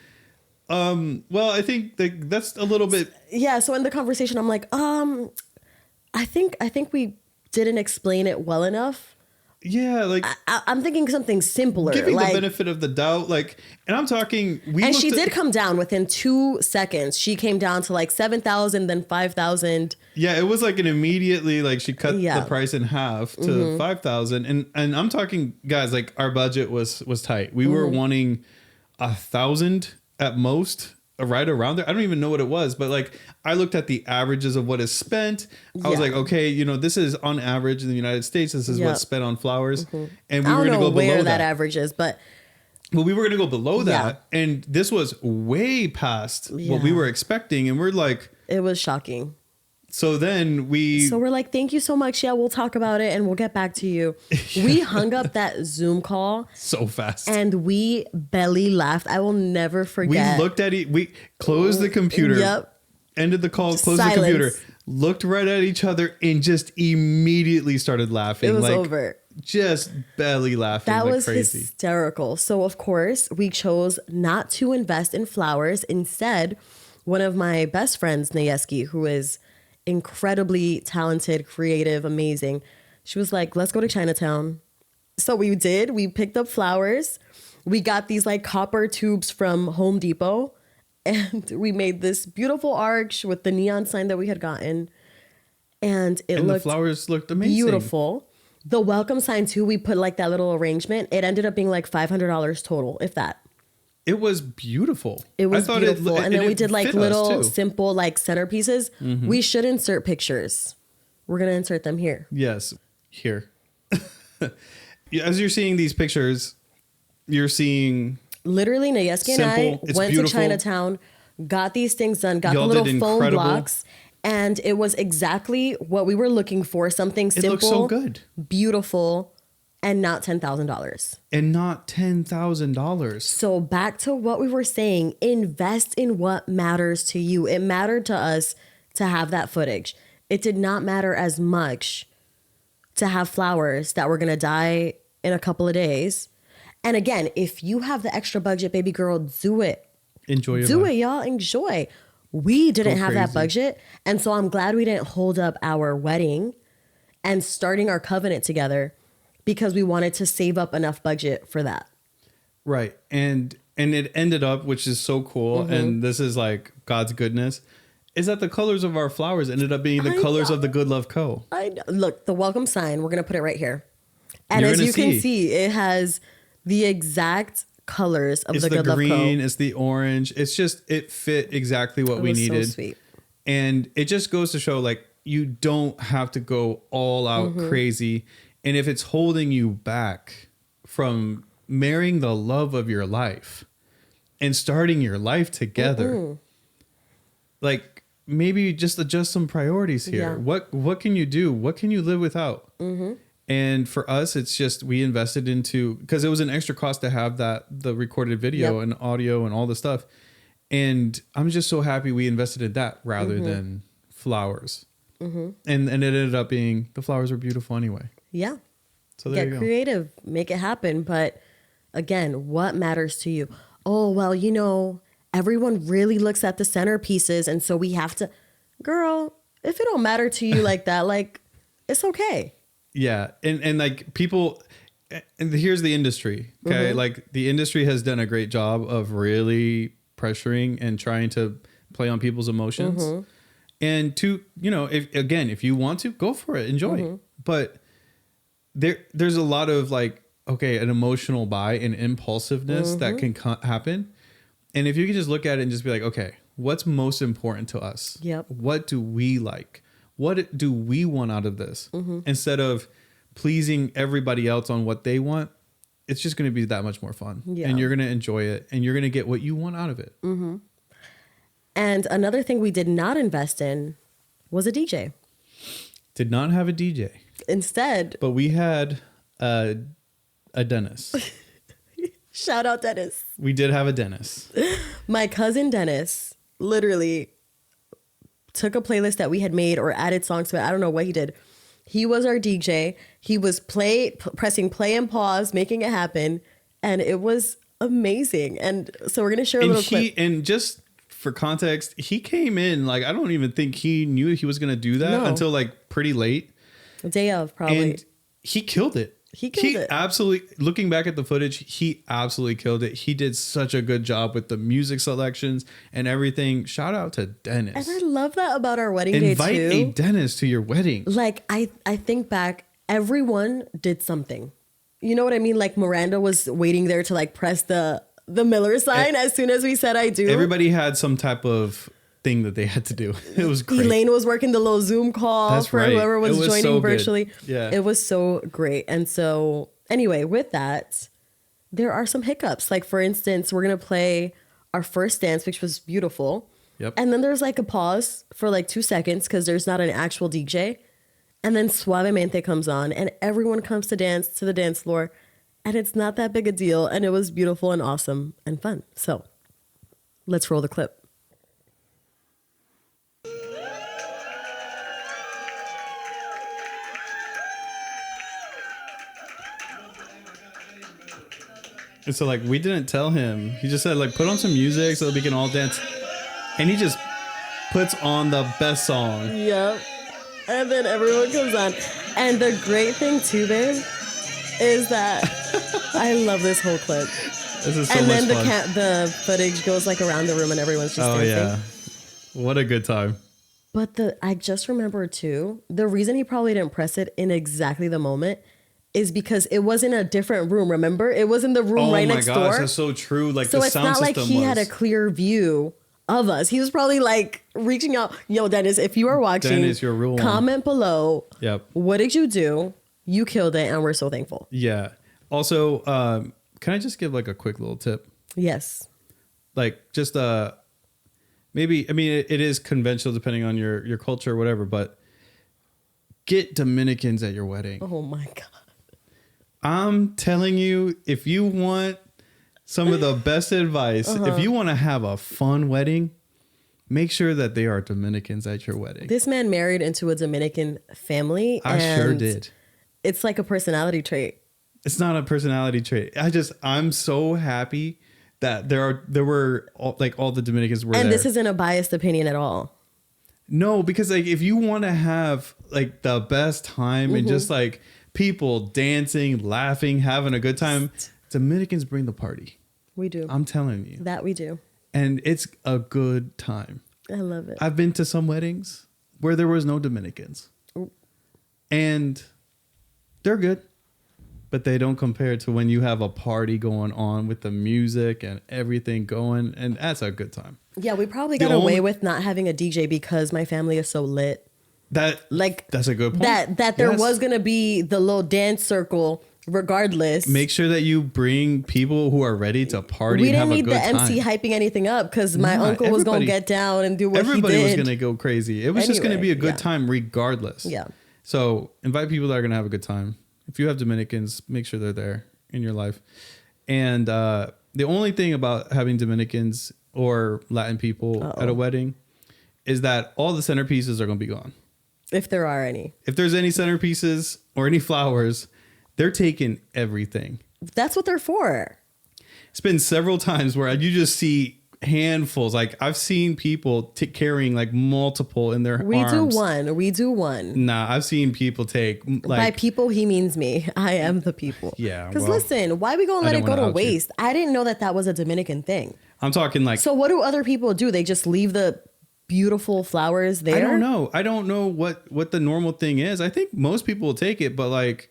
Speaker 1: well, I think that's a little bit. Yeah.
Speaker 2: So in the conversation, I'm like, I think we didn't explain it well enough.
Speaker 1: Yeah, like
Speaker 2: I'm thinking something simpler,
Speaker 1: giving
Speaker 2: like,
Speaker 1: the benefit of the doubt, like, and I'm talking.
Speaker 2: And she did come down within 2 seconds. She came down to like 7,000, then 5,000.
Speaker 1: Yeah, it was like an immediately like she cut the price in half to 5,000, and I'm talking, guys, like our budget was tight. We were wanting 1,000 at most. Right around there. I don't even know what it was, but like I looked at the averages of what is spent. I was like, okay, you know, this is on average in the United States. This is what's spent on flowers, and we were going to go below
Speaker 2: that average is, but
Speaker 1: we were going to go below that, and this was way past what we were expecting, and we're like,
Speaker 2: it was shocking.
Speaker 1: So then
Speaker 2: we're like, thank you so much. Yeah, we'll talk about it and we'll get back to you. We hung up that Zoom call
Speaker 1: so fast
Speaker 2: and we belly laughed. I will never forget.
Speaker 1: We looked at it. We closed the computer.
Speaker 2: Yep.
Speaker 1: Ended the call, closed the computer, looked right at each other and just immediately started laughing.
Speaker 2: It was over.
Speaker 1: Just belly laughing
Speaker 2: that
Speaker 1: like
Speaker 2: was
Speaker 1: crazy.
Speaker 2: Hysterical. So of course we chose not to invest in flowers. Instead, one of my best friends, Nayeski, who is incredibly talented, creative, amazing. She was like, let's go to Chinatown. So we did. We picked up flowers We got these like copper tubes from Home Depot, and we made this beautiful arch with the neon sign that we had gotten. And it
Speaker 1: And the
Speaker 2: looked
Speaker 1: flowers looked amazing.
Speaker 2: beautiful. The welcome sign too, we put like that little arrangement. It ended up being like $500 total, if that.
Speaker 1: It was beautiful.
Speaker 2: It was
Speaker 1: I thought
Speaker 2: beautiful. And then
Speaker 1: it
Speaker 2: we did like
Speaker 1: fit us,
Speaker 2: little
Speaker 1: too.
Speaker 2: simple like centerpieces. We should insert pictures. We're going to insert them here.
Speaker 1: Yes, here. As you're seeing these pictures, you're seeing
Speaker 2: Literally, Nayeski and I
Speaker 1: Simple. It's
Speaker 2: went
Speaker 1: beautiful.
Speaker 2: to Chinatown, got these things done, got
Speaker 1: Y'all
Speaker 2: the little
Speaker 1: did
Speaker 2: foam
Speaker 1: incredible.
Speaker 2: blocks, and it was exactly what we were looking for. Something
Speaker 1: it
Speaker 2: simple,
Speaker 1: looks so good
Speaker 2: beautiful, and not $10,000.
Speaker 1: and not $10,000.
Speaker 2: So back to what we were saying, invest in what matters to you. It mattered to us to have that footage. It did not matter as much to have flowers that were going to die in a couple of days. And again, if you have the extra budget, baby girl, do it.
Speaker 1: Enjoy your
Speaker 2: Do
Speaker 1: life.
Speaker 2: it, y'all. Enjoy. We didn't
Speaker 1: Go
Speaker 2: have that
Speaker 1: crazy.
Speaker 2: budget. And so I'm glad we didn't hold up our wedding and starting our covenant together because we wanted to save up enough budget for that.
Speaker 1: Right. And it ended up, which is so cool,
Speaker 2: Mm-hmm.
Speaker 1: and this is like God's goodness, is that the colors of our flowers ended up being the
Speaker 2: I
Speaker 1: colors
Speaker 2: know.
Speaker 1: of the Good Love Co.
Speaker 2: I know. Look, the welcome sign, we're going to put it right here. And
Speaker 1: You're
Speaker 2: as
Speaker 1: gonna
Speaker 2: you can
Speaker 1: see.
Speaker 2: see, it has the exact colors of
Speaker 1: It's
Speaker 2: the
Speaker 1: the
Speaker 2: Good Love
Speaker 1: green,
Speaker 2: Co.
Speaker 1: it's the orange. It's just, it fit exactly what
Speaker 2: It
Speaker 1: we
Speaker 2: was
Speaker 1: needed.
Speaker 2: so sweet.
Speaker 1: And it just goes to show like you don't have to go all out
Speaker 2: Mm-hmm.
Speaker 1: crazy. And if it's holding you back from marrying the love of your life and starting your life together, like maybe just adjust some priorities here.
Speaker 2: Yeah.
Speaker 1: What can you do? What can you live without? And for us, it's just we invested into, because it was an extra cost to have the recorded video
Speaker 2: Yep.
Speaker 1: and audio and all the stuff. And I'm just so happy we invested in that rather than flowers. And it ended up being, the flowers were beautiful anyway.
Speaker 2: Yeah.
Speaker 1: So there
Speaker 2: Get
Speaker 1: you go.
Speaker 2: creative, make it happen. But again, what matters to you? Oh, well, you know, everyone really looks at the centerpieces. And so we have to, girl, if it don't matter to you like that, like, it's okay.
Speaker 1: Yeah. And like people, and here's the industry. Okay. Like the industry has done a great job of really pressuring and trying to play on people's emotions. And to, you know, if you want to, go for it, enjoy. But there's a lot of like, okay, an emotional buy and impulsiveness that can happen. And if you can just look at it and just be like, okay, what's most important to us?
Speaker 2: Yep.
Speaker 1: What do we like? What do we want out of this? Instead of pleasing everybody else on what they want, it's just going to be that much more fun.
Speaker 2: Yeah.
Speaker 1: And you're going to enjoy it and you're going to get what you want out of it.
Speaker 2: And another thing we did not invest in was a DJ.
Speaker 1: Did not have a DJ,
Speaker 2: Instead,
Speaker 1: but we had a dentist.
Speaker 2: shout out Dennis.
Speaker 1: We did have a dentist.
Speaker 2: My cousin Dennis literally took a playlist that we had made or added songs to it. I don't know what he did. He was our DJ. He was pressing play and pause, making it happen. And it was amazing. And so we're going to share a little clip.
Speaker 1: And just for context, he came in like, I don't even think he knew he was going to do that
Speaker 2: No.
Speaker 1: until like pretty late.
Speaker 2: Day of, probably.
Speaker 1: And he killed it.
Speaker 2: He killed it.
Speaker 1: Absolutely. Looking back at the footage, he absolutely killed it. He did such a good job with the music selections and everything. Shout out to Dennis.
Speaker 2: And I love that about our wedding
Speaker 1: Invite
Speaker 2: day
Speaker 1: a
Speaker 2: too.
Speaker 1: dentist to your wedding.
Speaker 2: Like I think back, everyone did something. You know what I mean? Like Miranda was waiting there to like press the Miller sign as soon as we said I do.
Speaker 1: Everybody had some type of thing that they had to do. It was great.
Speaker 2: Elaine was working the little Zoom call
Speaker 1: That's
Speaker 2: for
Speaker 1: right.
Speaker 2: whoever was
Speaker 1: It was
Speaker 2: joining
Speaker 1: so good.
Speaker 2: virtually.
Speaker 1: Yeah.
Speaker 2: It was so great. And so anyway, with that, there are some hiccups. Like for instance, we're going to play our first dance, which was beautiful.
Speaker 1: Yep.
Speaker 2: And then there's like a pause for like 2 seconds because there's not an actual DJ. And then Suavemente comes on and everyone comes to dance to the dance floor. And it's not that big a deal. And it was beautiful and awesome and fun. So let's roll the clip.
Speaker 1: And so like we didn't tell him. He just said like put on some music so that we can all dance. And he just puts on the best song.
Speaker 2: Yep. And then everyone comes on. And the great thing too, babe, is that I love this whole clip.
Speaker 1: This is so
Speaker 2: And
Speaker 1: much
Speaker 2: then
Speaker 1: fun.
Speaker 2: the footage goes like around the room and everyone's just
Speaker 1: Oh
Speaker 2: dancing.
Speaker 1: yeah, what a good time.
Speaker 2: But I just remember too, the reason he probably didn't press it in exactly the moment is because it was in a different room. Remember, it was in the room
Speaker 1: Oh
Speaker 2: right
Speaker 1: my
Speaker 2: next
Speaker 1: gosh,
Speaker 2: door.
Speaker 1: that's so true. Like
Speaker 2: So
Speaker 1: the
Speaker 2: it's
Speaker 1: sound
Speaker 2: not like
Speaker 1: system
Speaker 2: he
Speaker 1: was.
Speaker 2: had a clear view of us. He was probably like reaching out. Yo, Dennis, if you are watching,
Speaker 1: Dennis, you're a real one.
Speaker 2: comment below.
Speaker 1: Yep.
Speaker 2: What did you do? You killed it, and we're so thankful.
Speaker 1: Yeah. Also, can I just give like a quick little tip?
Speaker 2: Yes.
Speaker 1: Like just maybe, I mean, it is conventional depending on your culture or whatever, but get Dominicans at your wedding.
Speaker 2: Oh my God.
Speaker 1: I'm telling you, if you want some of the best advice, if you want to have a fun wedding, make sure that they are Dominicans at your wedding.
Speaker 2: This man married into a Dominican family.
Speaker 1: I sure
Speaker 2: and
Speaker 1: did.
Speaker 2: It's like a personality trait.
Speaker 1: It's not a personality trait. I'm so happy that there were all the Dominicans were there.
Speaker 2: And this isn't a biased opinion at all.
Speaker 1: No, because like if you want to have like the best time and just like people dancing, laughing, having a good time, Dominicans bring the party.
Speaker 2: We do.
Speaker 1: I'm telling you.
Speaker 2: That we do.
Speaker 1: And it's a good time.
Speaker 2: I love it.
Speaker 1: I've been to some weddings where there was no Dominicans. And they're good. But they don't compare to when you have a party going on with the music and everything going. And that's a good time.
Speaker 2: Yeah, we probably
Speaker 1: The
Speaker 2: got away
Speaker 1: only-
Speaker 2: with not having a DJ because my family is so lit.
Speaker 1: That's a good point.
Speaker 2: That there
Speaker 1: Yes.
Speaker 2: was gonna be the little dance circle regardless.
Speaker 1: Make sure that you bring people who are ready to party
Speaker 2: We
Speaker 1: and have
Speaker 2: didn't
Speaker 1: a
Speaker 2: need
Speaker 1: good
Speaker 2: the
Speaker 1: time.
Speaker 2: MC hyping anything up because my
Speaker 1: Nah,
Speaker 2: uncle was gonna
Speaker 1: everybody-
Speaker 2: get down and do what
Speaker 1: Everybody
Speaker 2: he
Speaker 1: was
Speaker 2: did.
Speaker 1: going to go crazy. It was just going to
Speaker 2: Anyway,
Speaker 1: be a good
Speaker 2: yeah.
Speaker 1: time regardless.
Speaker 2: Yeah.
Speaker 1: So invite people that are going to have a good time. If you have Dominicans, make sure they're there in your life. And the only thing about having Dominicans or Latin people at a wedding is that all the centerpieces are going to be gone.
Speaker 2: If there are any.
Speaker 1: If there's any centerpieces or any flowers, they're taking everything.
Speaker 2: That's what they're for.
Speaker 1: It's been several times where you just see handfuls. Like I've seen people carrying like multiple in their
Speaker 2: We
Speaker 1: arms.
Speaker 2: We do one.
Speaker 1: Nah, I've seen people take
Speaker 2: By
Speaker 1: like
Speaker 2: people, he means me. I am the people.
Speaker 1: Yeah,
Speaker 2: Because
Speaker 1: well,
Speaker 2: listen, why we gonna
Speaker 1: I
Speaker 2: let it
Speaker 1: didn't
Speaker 2: go
Speaker 1: wanna
Speaker 2: to
Speaker 1: out you.
Speaker 2: waste? I didn't know that was a Dominican thing.
Speaker 1: I'm talking like
Speaker 2: So what do other people do? They just leave the beautiful flowers there?
Speaker 1: I don't know. I don't know what the normal thing is. I think most people will take it, but like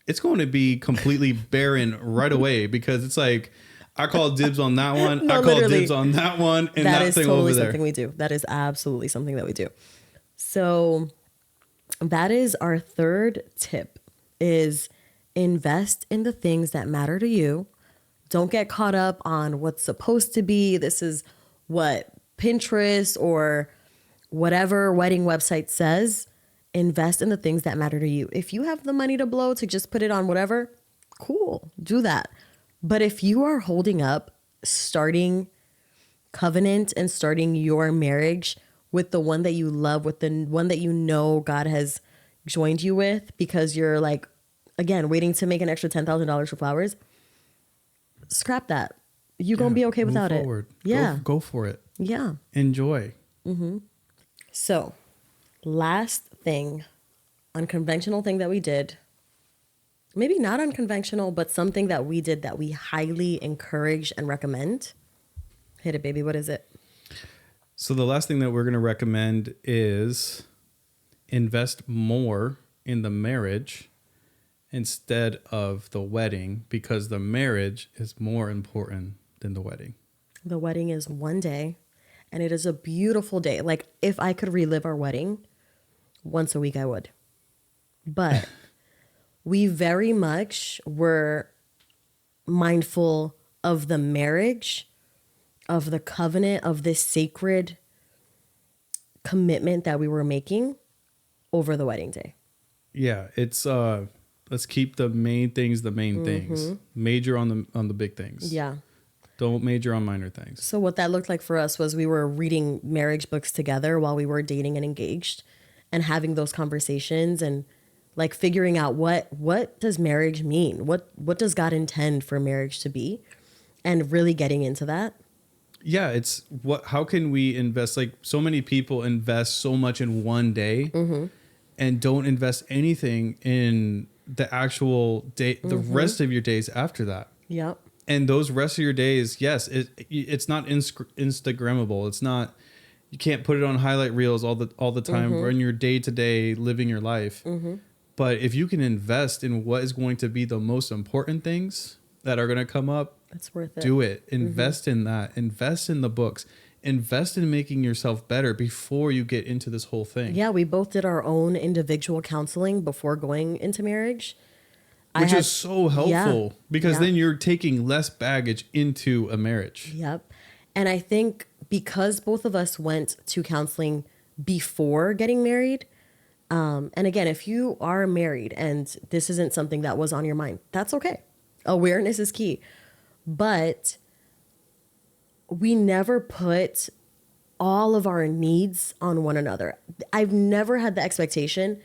Speaker 1: it's going to be completely barren right away because it's like I call dibs on that one.
Speaker 2: No,
Speaker 1: I call
Speaker 2: literally.
Speaker 1: dibs on that one, and
Speaker 2: That
Speaker 1: that
Speaker 2: is
Speaker 1: thing
Speaker 2: totally
Speaker 1: over there.
Speaker 2: something we do. That is absolutely something that we do. So that is our third tip is invest in the things that matter to you. Don't get caught up on what's supposed to be. This is what Pinterest or whatever wedding website says. Invest in the things that matter to you. If you have the money to blow to just put it on whatever, cool, do that. But if you are holding up starting covenant and starting your marriage with the one that you love, with the one that you know God has joined you with, because you're like, again, waiting to make an extra $10,000 for flowers, scrap that. You're going to be okay
Speaker 1: Move
Speaker 2: without
Speaker 1: forward.
Speaker 2: it. Yeah.
Speaker 1: Go for it.
Speaker 2: Yeah.
Speaker 1: Enjoy.
Speaker 2: So, last thing, unconventional thing that we did, maybe not unconventional, but something that we did that we highly encourage and recommend. Hit it, baby. What is it?
Speaker 1: So the last thing that we're going to recommend is invest more in the marriage instead of the wedding because the marriage is more important than the wedding.
Speaker 2: The wedding is one day and it is a beautiful day. Like if I could relive our wedding once a week, I would. But we very much were mindful of the marriage, of the covenant, of this sacred commitment that we were making over the wedding day.
Speaker 1: Yeah, it's let's keep the main things the main things. Major on the big things.
Speaker 2: Yeah.
Speaker 1: Don't major on minor things.
Speaker 2: So what that looked like for us was we were reading marriage books together while we were dating and engaged and having those conversations and like figuring out what does marriage mean? What does God intend for marriage to be? And really getting into that.
Speaker 1: Yeah, it's how can we invest? Like so many people invest so much in one day and don't invest anything in the actual day, the rest of your days after that.
Speaker 2: Yep.
Speaker 1: And those rest of your days, yes, it's not Instagrammable. It's not, you can't put it on highlight reels all the time or in your day to day living your life. But if you can invest in what is going to be the most important things that are going to come up,
Speaker 2: It's worth it.
Speaker 1: do it. Invest in that. Invest in the books. Invest in making yourself better before you get into this whole thing.
Speaker 2: Yeah, we both did our own individual counseling before going into marriage.
Speaker 1: Which is so helpful because
Speaker 2: Yeah.
Speaker 1: then you're taking less baggage into a marriage.
Speaker 2: Yep. And I think because both of us went to counseling before getting married, and again, if you are married and this isn't something that was on your mind, that's okay. Awareness is key. But we never put all of our needs on one another. I've never had the expectation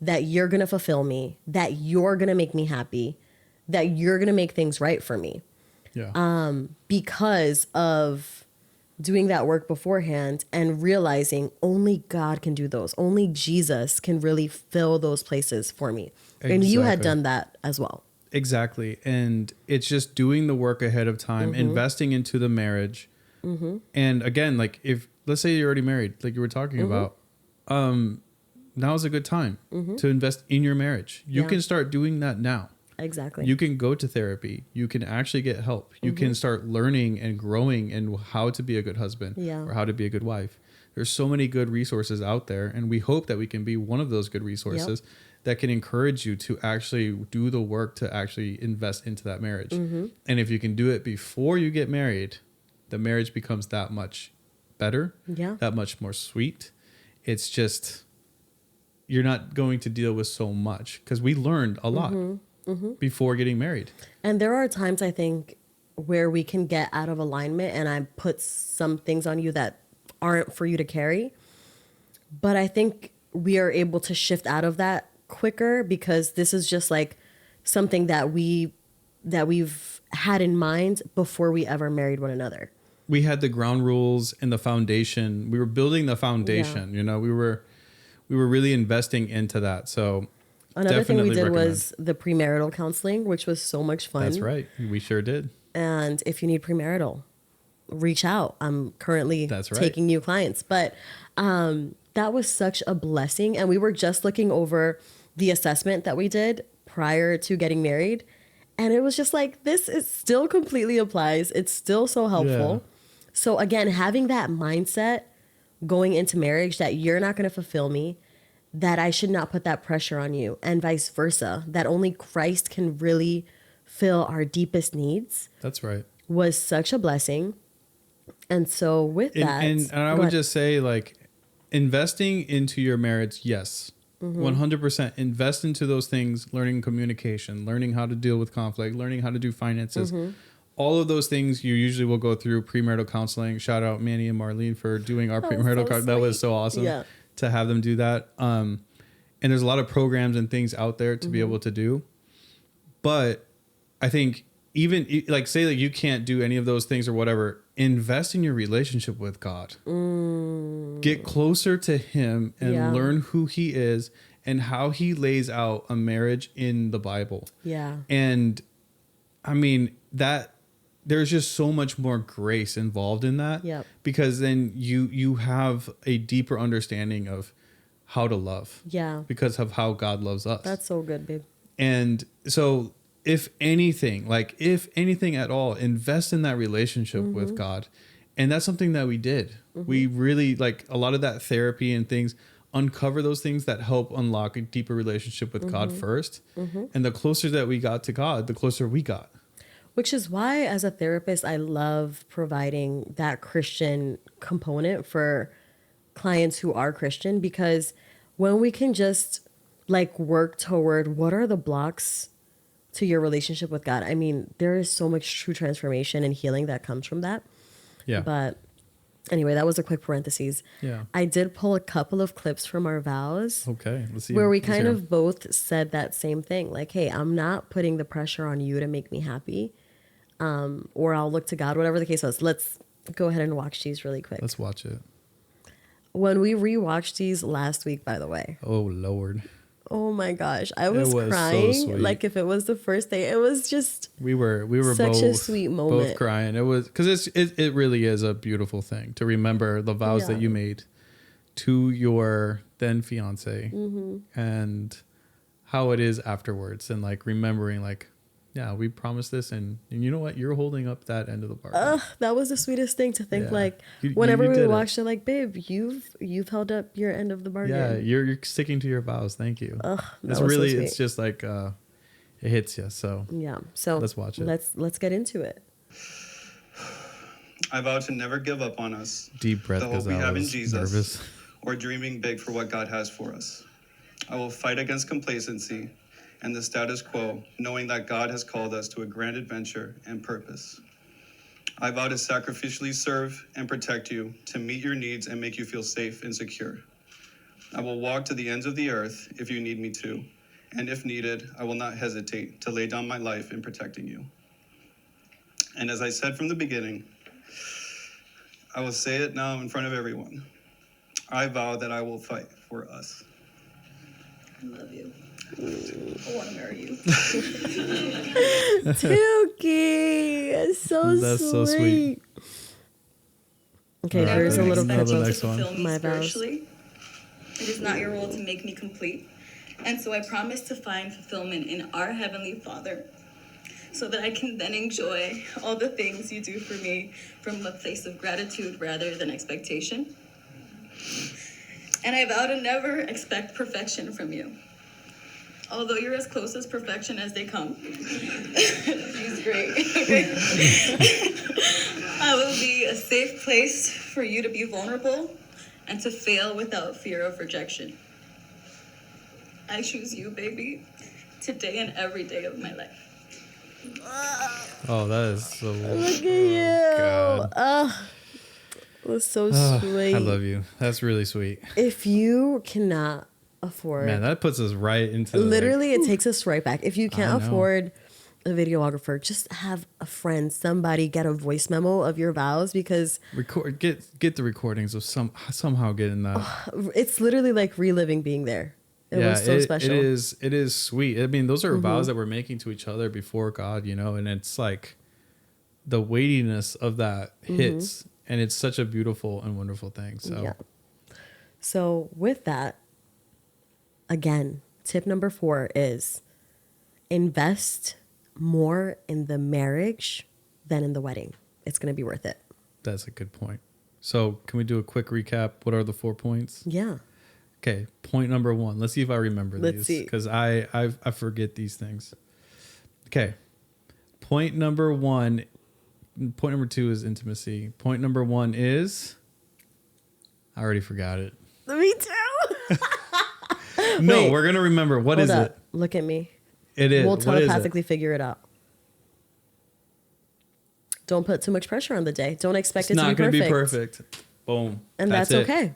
Speaker 2: that you're going to fulfill me, that you're going to make me happy, that you're going to make things right for me.
Speaker 1: Yeah.
Speaker 2: Because of doing that work beforehand and realizing only God can do those. Only Jesus can really fill those places for me. And you had
Speaker 1: Exactly.
Speaker 2: done that as well.
Speaker 1: Exactly. And it's just doing the work ahead of time, investing into the marriage. And again, like if, let's say you're already married, like you were talking about, now is a good time to invest in your marriage. You
Speaker 2: Yeah.
Speaker 1: can start doing that now.
Speaker 2: Exactly.
Speaker 1: You can go to therapy. You can actually get help. You can start learning and growing in how to be a good husband
Speaker 2: Yeah.
Speaker 1: or how to be a good wife. There's so many good resources out there. And we hope that we can be one of those good resources that can encourage you to actually do the work to actually invest into that marriage. And if you can do it before you get married, the marriage becomes that much better,
Speaker 2: Yeah.
Speaker 1: that much more sweet. It's just, you're not going to deal with so much because we learned a lot before getting married.
Speaker 2: And there are times I think where we can get out of alignment and I put some things on you that aren't for you to carry. But I think we are able to shift out of that quicker because this is just like something that we've had in mind before we ever married one another.
Speaker 1: We had the ground rules and the foundation. We were building the foundation, you know, we were really investing into that. So
Speaker 2: Another thing we
Speaker 1: definitely
Speaker 2: did
Speaker 1: recommend.
Speaker 2: was the premarital counseling, which was so much fun.
Speaker 1: That's right. We sure did.
Speaker 2: And if you need premarital, reach out. I'm currently
Speaker 1: That's right.
Speaker 2: taking new clients. But that was such a blessing. And we were just looking over the assessment that we did prior to getting married. And it was just like, this is still completely applies. It's still so helpful.
Speaker 1: Yeah.
Speaker 2: So again, having that mindset going into marriage that you're not going to fulfill me, that I should not put that pressure on you, and vice versa, that only Christ can really fill our deepest needs,
Speaker 1: That's right.
Speaker 2: was such a blessing. And so with that,
Speaker 1: And I
Speaker 2: go
Speaker 1: would
Speaker 2: ahead.
Speaker 1: just say, like, investing into your marriage, yes. 100% invest into those things, learning communication, learning how to deal with conflict, learning how to do finances. All of those things you usually will go through premarital counseling. Shout out Manny and Marlene for doing our
Speaker 2: That was
Speaker 1: premarital
Speaker 2: so
Speaker 1: counseling. That was
Speaker 2: sweet.
Speaker 1: so awesome
Speaker 2: Yeah.
Speaker 1: to have them do that. And there's a lot of programs and things out there to be able to do. But I think even like say that you can't do any of those things or whatever, invest in your relationship with God. Get closer to him and
Speaker 2: Yeah.
Speaker 1: learn who he is and how he lays out a marriage in the Bible.
Speaker 2: Yeah.
Speaker 1: And I mean, that there's just so much more grace involved in that.
Speaker 2: Yep.
Speaker 1: Because then you have a deeper understanding of how to love.
Speaker 2: Yeah.
Speaker 1: Because of how God loves us.
Speaker 2: That's so good, babe.
Speaker 1: And so if anything at all, invest in that relationship with God. And that's something that we did. We really, like, a lot of that therapy and things, uncover those things that help unlock a deeper relationship with God first. And the closer that we got to God, the closer we got.
Speaker 2: Which is why, as a therapist, I love providing that Christian component for clients who are Christian, because when we can just like work toward what are the blocks to your relationship with God, I mean, there is so much true transformation and healing that comes from that.
Speaker 1: Yeah.
Speaker 2: But anyway, that was a quick parentheses.
Speaker 1: Yeah.
Speaker 2: I did pull a couple of clips from our vows.
Speaker 1: Okay. Let's see.
Speaker 2: Where we
Speaker 1: Let's
Speaker 2: kind
Speaker 1: hear
Speaker 2: of both said that same thing. Like, hey, I'm not putting the pressure on you to make me happy. Or I'll look to God, whatever the case was. Let's go ahead and watch these really quick.
Speaker 1: Let's watch it.
Speaker 2: When we rewatched these last week, by the way,
Speaker 1: Oh, Lord.
Speaker 2: Oh my gosh. I was
Speaker 1: was so
Speaker 2: crying.
Speaker 1: sweet.
Speaker 2: Like if it was the first day, it was just
Speaker 1: We were
Speaker 2: such
Speaker 1: both
Speaker 2: a sweet moment.
Speaker 1: both crying. It was because it really is a beautiful thing to remember the vows that
Speaker 2: Yeah.
Speaker 1: you made to your then fiance
Speaker 2: Mm-hmm.
Speaker 1: and how it is afterwards, and like remembering like, yeah, we promised this, and you know what, you're holding up that end of the bargain.
Speaker 2: That was the sweetest thing to think.
Speaker 1: Yeah.
Speaker 2: Like
Speaker 1: You
Speaker 2: whenever we
Speaker 1: did it.
Speaker 2: watched it, like, babe, you've held up your end of the bargain.
Speaker 1: Yeah, you're sticking to your vows. Thank you.
Speaker 2: Ugh, that
Speaker 1: It's
Speaker 2: was so
Speaker 1: really
Speaker 2: sweet.
Speaker 1: it's just like it hits you. So
Speaker 2: Yeah. So
Speaker 1: Let's watch it.
Speaker 2: Let's get into it.
Speaker 5: I vow to never give up on us,
Speaker 1: deep breath
Speaker 5: the
Speaker 1: because
Speaker 5: hope we
Speaker 1: I
Speaker 5: have in
Speaker 1: was
Speaker 5: Jesus,
Speaker 1: nervous.
Speaker 5: or dreaming big for what God has for us. I will fight against complacency and the status quo, knowing that God has called us to a grand adventure and purpose. I vow to sacrificially serve and protect you, to meet your needs and make you feel safe and secure. I will walk to the ends of the earth if you need me to, and if needed, I will not hesitate to lay down my life in protecting you. And as I said from the beginning, I will say it now in front of everyone. I vow that I will fight for us.
Speaker 6: I love you. I want to marry you.
Speaker 2: Tukey, so
Speaker 1: That's
Speaker 2: sweet.
Speaker 1: so sweet.
Speaker 2: Okay,
Speaker 1: All right,
Speaker 2: here's a
Speaker 1: the
Speaker 2: little
Speaker 1: next-
Speaker 2: clip
Speaker 1: the
Speaker 2: of
Speaker 1: next one.
Speaker 6: Fulfill me
Speaker 2: my vows.
Speaker 6: spiritually. It is not your role to make me complete. And so I promise to find fulfillment in our Heavenly Father, so that I can then enjoy all the things you do for me from a place of gratitude rather than expectation. And I vow to never expect perfection from you. Although you're as close as perfection as they come. She's great. Okay. I will be a safe place for you to be vulnerable and to fail without fear of rejection. I choose you, baby, today and every day of my life.
Speaker 1: Oh, that is so.
Speaker 2: Look at you.
Speaker 1: God.
Speaker 2: It was so
Speaker 1: Oh,
Speaker 2: sweet.
Speaker 1: I love you. That's really sweet.
Speaker 2: If you cannot afford,
Speaker 1: Man, that puts us right into
Speaker 2: literally, it takes us right back. If you
Speaker 1: I
Speaker 2: can't
Speaker 1: know.
Speaker 2: afford a videographer, just have a friend, somebody get a voice memo of your vows, because
Speaker 1: record. Get the recordings of somehow getting that.
Speaker 2: it's literally like reliving being there. It was so special.
Speaker 1: It is sweet. I mean, those are vows that we're making to each other before God, and it's like the weightiness of that hits, and it's such a beautiful and wonderful thing. So
Speaker 2: Yeah. So with that, again, tip number 4 is invest more in the marriage than in the wedding. It's going to be worth it.
Speaker 1: that's a good point. So can we do a quick recap? What are the 4 points?
Speaker 2: Yeah.
Speaker 1: Okay, point number 1. Let's see if I remember
Speaker 2: Let's
Speaker 1: these,
Speaker 2: see.
Speaker 1: because I forget these things. Okay, point number 1. Point number 2 is intimacy. Point number 1 is I already forgot it.
Speaker 2: Me too.
Speaker 1: No,
Speaker 2: Wait.
Speaker 1: we're gonna remember. What is
Speaker 2: Hold
Speaker 1: it?
Speaker 2: up. Look at me.
Speaker 1: It is.
Speaker 2: We'll
Speaker 1: What is it?
Speaker 2: telepathically figure it out. Don't put too much pressure on the day. Don't expect
Speaker 1: It's
Speaker 2: it to
Speaker 1: not
Speaker 2: be
Speaker 1: gonna
Speaker 2: perfect.
Speaker 1: be perfect. Boom.
Speaker 2: And that's
Speaker 1: it.
Speaker 2: okay.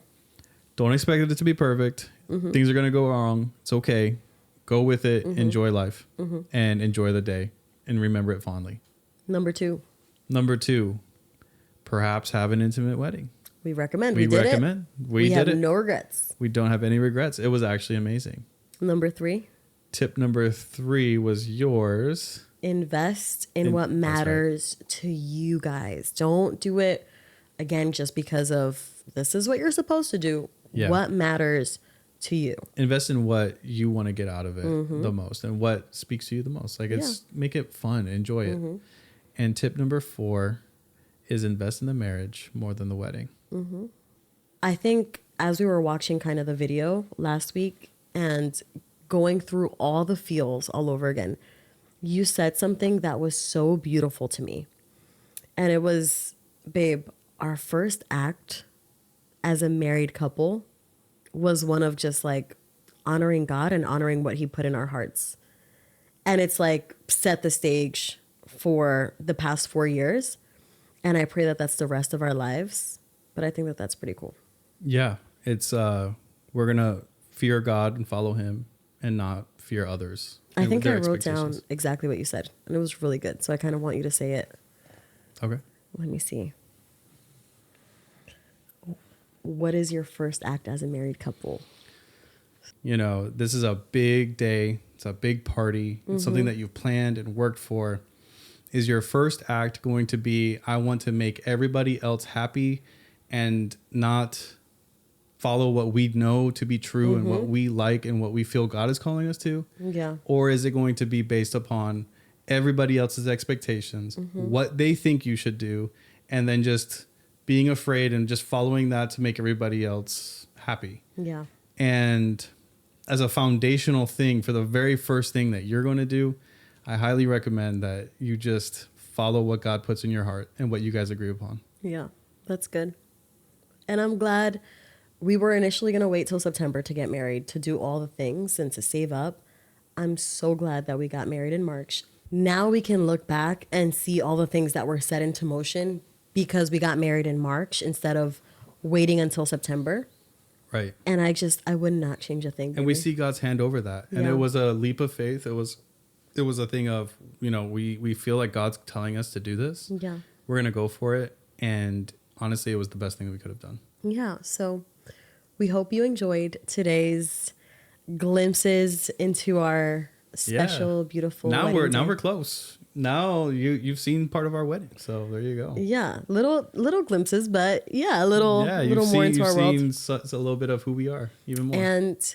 Speaker 1: Don't expect it to be perfect. Things are gonna go wrong. It's okay. Go with it. Enjoy life, and enjoy the day, and remember it fondly.
Speaker 2: Number 2,
Speaker 1: Number 2, perhaps have an intimate wedding.
Speaker 2: we recommend.
Speaker 1: We
Speaker 2: We did
Speaker 1: recommend.
Speaker 2: it.
Speaker 1: We
Speaker 2: have
Speaker 1: did it.
Speaker 2: no regrets.
Speaker 1: We don't have any regrets. It was actually amazing.
Speaker 2: Number 3,
Speaker 1: Tip number 3 was yours.
Speaker 2: invest in
Speaker 1: In-
Speaker 2: what
Speaker 1: that's right.
Speaker 2: matters to you guys. Don't do it again just because of this is what you're supposed to do.
Speaker 1: Yeah.
Speaker 2: What matters to you?
Speaker 1: Invest in what you want to get out of it the most, and what speaks to you the most. Like, it's make it fun, enjoy it. And tip number 4 is invest in the marriage more than the wedding.
Speaker 2: I think as we were watching kind of the video last week and going through all the feels all over again, you said something that was so beautiful to me. And it was, babe, our first act as a married couple was one of just like honoring God and honoring what he put in our hearts. And it's like set the stage for the past 4 years. And I pray that that's the rest of our lives. But I think that that's pretty cool.
Speaker 1: Yeah, it's we're gonna fear God and follow Him, and not fear others.
Speaker 2: I
Speaker 1: and
Speaker 2: think
Speaker 1: their
Speaker 2: I wrote down
Speaker 1: expectations.
Speaker 2: exactly what you said. And it was really good. So I kind of want you to say it.
Speaker 1: Okay.
Speaker 2: Let me see. What is your first act as a married couple?
Speaker 1: You know, this is a big day. It's a big party. It's something that you've planned and worked for. Is your first act going to be, I want to make everybody else happy and not follow what we know to be true and what we like and what we feel God is calling us to?
Speaker 2: Yeah.
Speaker 1: Or is it going to be based upon everybody else's expectations, what they think you should do, and then just being afraid and just following that to make everybody else happy?
Speaker 2: Yeah.
Speaker 1: And as a foundational thing for the very first thing that you're going to do, I highly recommend that you just follow what God puts in your heart and what you guys agree upon.
Speaker 2: Yeah. That's good. And I'm glad we were initially going to wait till September to get married, to do all the things and to save up. I'm so glad that we got married in March. Now we can look back and see all the things that were set into motion because we got married in March instead of waiting until September.
Speaker 1: Right.
Speaker 2: And I would not change a thing.
Speaker 1: And we
Speaker 2: baby.
Speaker 1: see God's hand over that. And
Speaker 2: Yeah.
Speaker 1: it was a leap of faith. It was a thing of, you know, we feel like God's telling us to do this.
Speaker 2: Yeah.
Speaker 1: We're going to go for it. And honestly, it was the best thing we could have done.
Speaker 2: Yeah. So we hope you enjoyed today's glimpses into our special, beautiful
Speaker 1: Now
Speaker 2: wedding day.
Speaker 1: we're close. Now you've seen part of our wedding. So there you go.
Speaker 2: Yeah. Little glimpses, but yeah, a little more into our world.
Speaker 1: You've seen a little bit of who we are, even more.
Speaker 2: And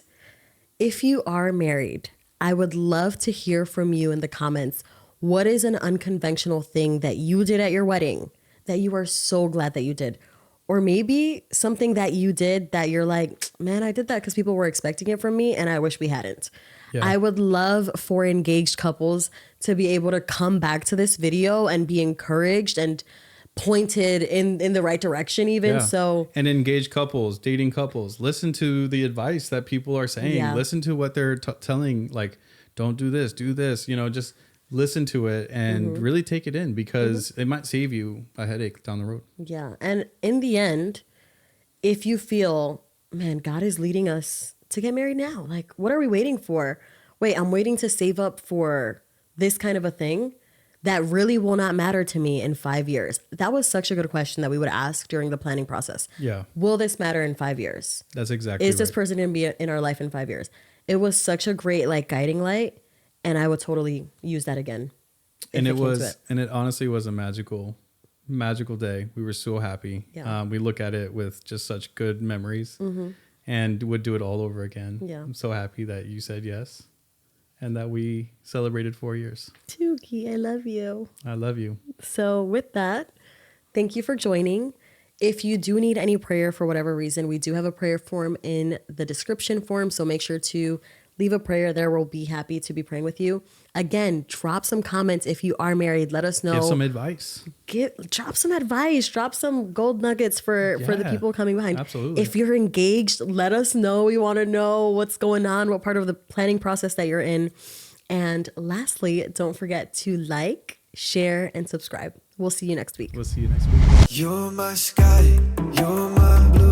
Speaker 2: if you are married, I would love to hear from you in the comments. What is an unconventional thing that you did at your wedding that you are so glad that you did? Or maybe something that you did that you're like, man, I did that because people were expecting it from me and I wish we hadn't.
Speaker 1: Yeah.
Speaker 2: I would love for engaged couples to be able to come back to this video and be encouraged and pointed in the right direction even.
Speaker 1: Yeah.
Speaker 2: So,
Speaker 1: and engaged couples, dating couples, listen to the advice that people are saying.
Speaker 2: Yeah.
Speaker 1: Listen to what they're telling, like, don't do this, do this, you know, just listen to it and really take it in because it might save you a headache down the road.
Speaker 2: yeah. And in the end, if you feel, man, God is leading us to get married now, like, what are we waiting for? Wait, I'm waiting to save up for this kind of a thing that really will not matter to me in 5 years. That was such a good question that we would ask during the planning process.
Speaker 1: Yeah.
Speaker 2: Will this matter in 5 years?
Speaker 1: That's exactly
Speaker 2: Is this
Speaker 1: right.
Speaker 2: person going to be in our life in 5 years? It was such a great like guiding light. And I would totally use that again.
Speaker 1: And
Speaker 2: if came to it.
Speaker 1: and it honestly was a magical day. We were so happy.
Speaker 2: Yeah.
Speaker 1: We look at it with just such good memories and would do it all over again.
Speaker 2: Yeah.
Speaker 1: I'm so happy that you said yes and that we celebrated 4 years.
Speaker 2: Tuki, I love you.
Speaker 1: I love you.
Speaker 2: So with that, thank you for joining. If you do need any prayer for whatever reason, we do have a prayer form in the description form. So make sure to leave a prayer there. We'll be happy to be praying with you. Again, drop some comments if you are married. Let us know.
Speaker 1: Give some advice.
Speaker 2: Drop some advice. Drop some gold nuggets for the
Speaker 1: Yeah,
Speaker 2: people coming behind.
Speaker 1: absolutely.
Speaker 2: If you're engaged, let us know. We want to know what's going on, what part of the planning process that you're in. And lastly, don't forget to like, share, and subscribe. We'll see you next week.
Speaker 1: We'll see you next week.
Speaker 3: You're my sky, you're my blue.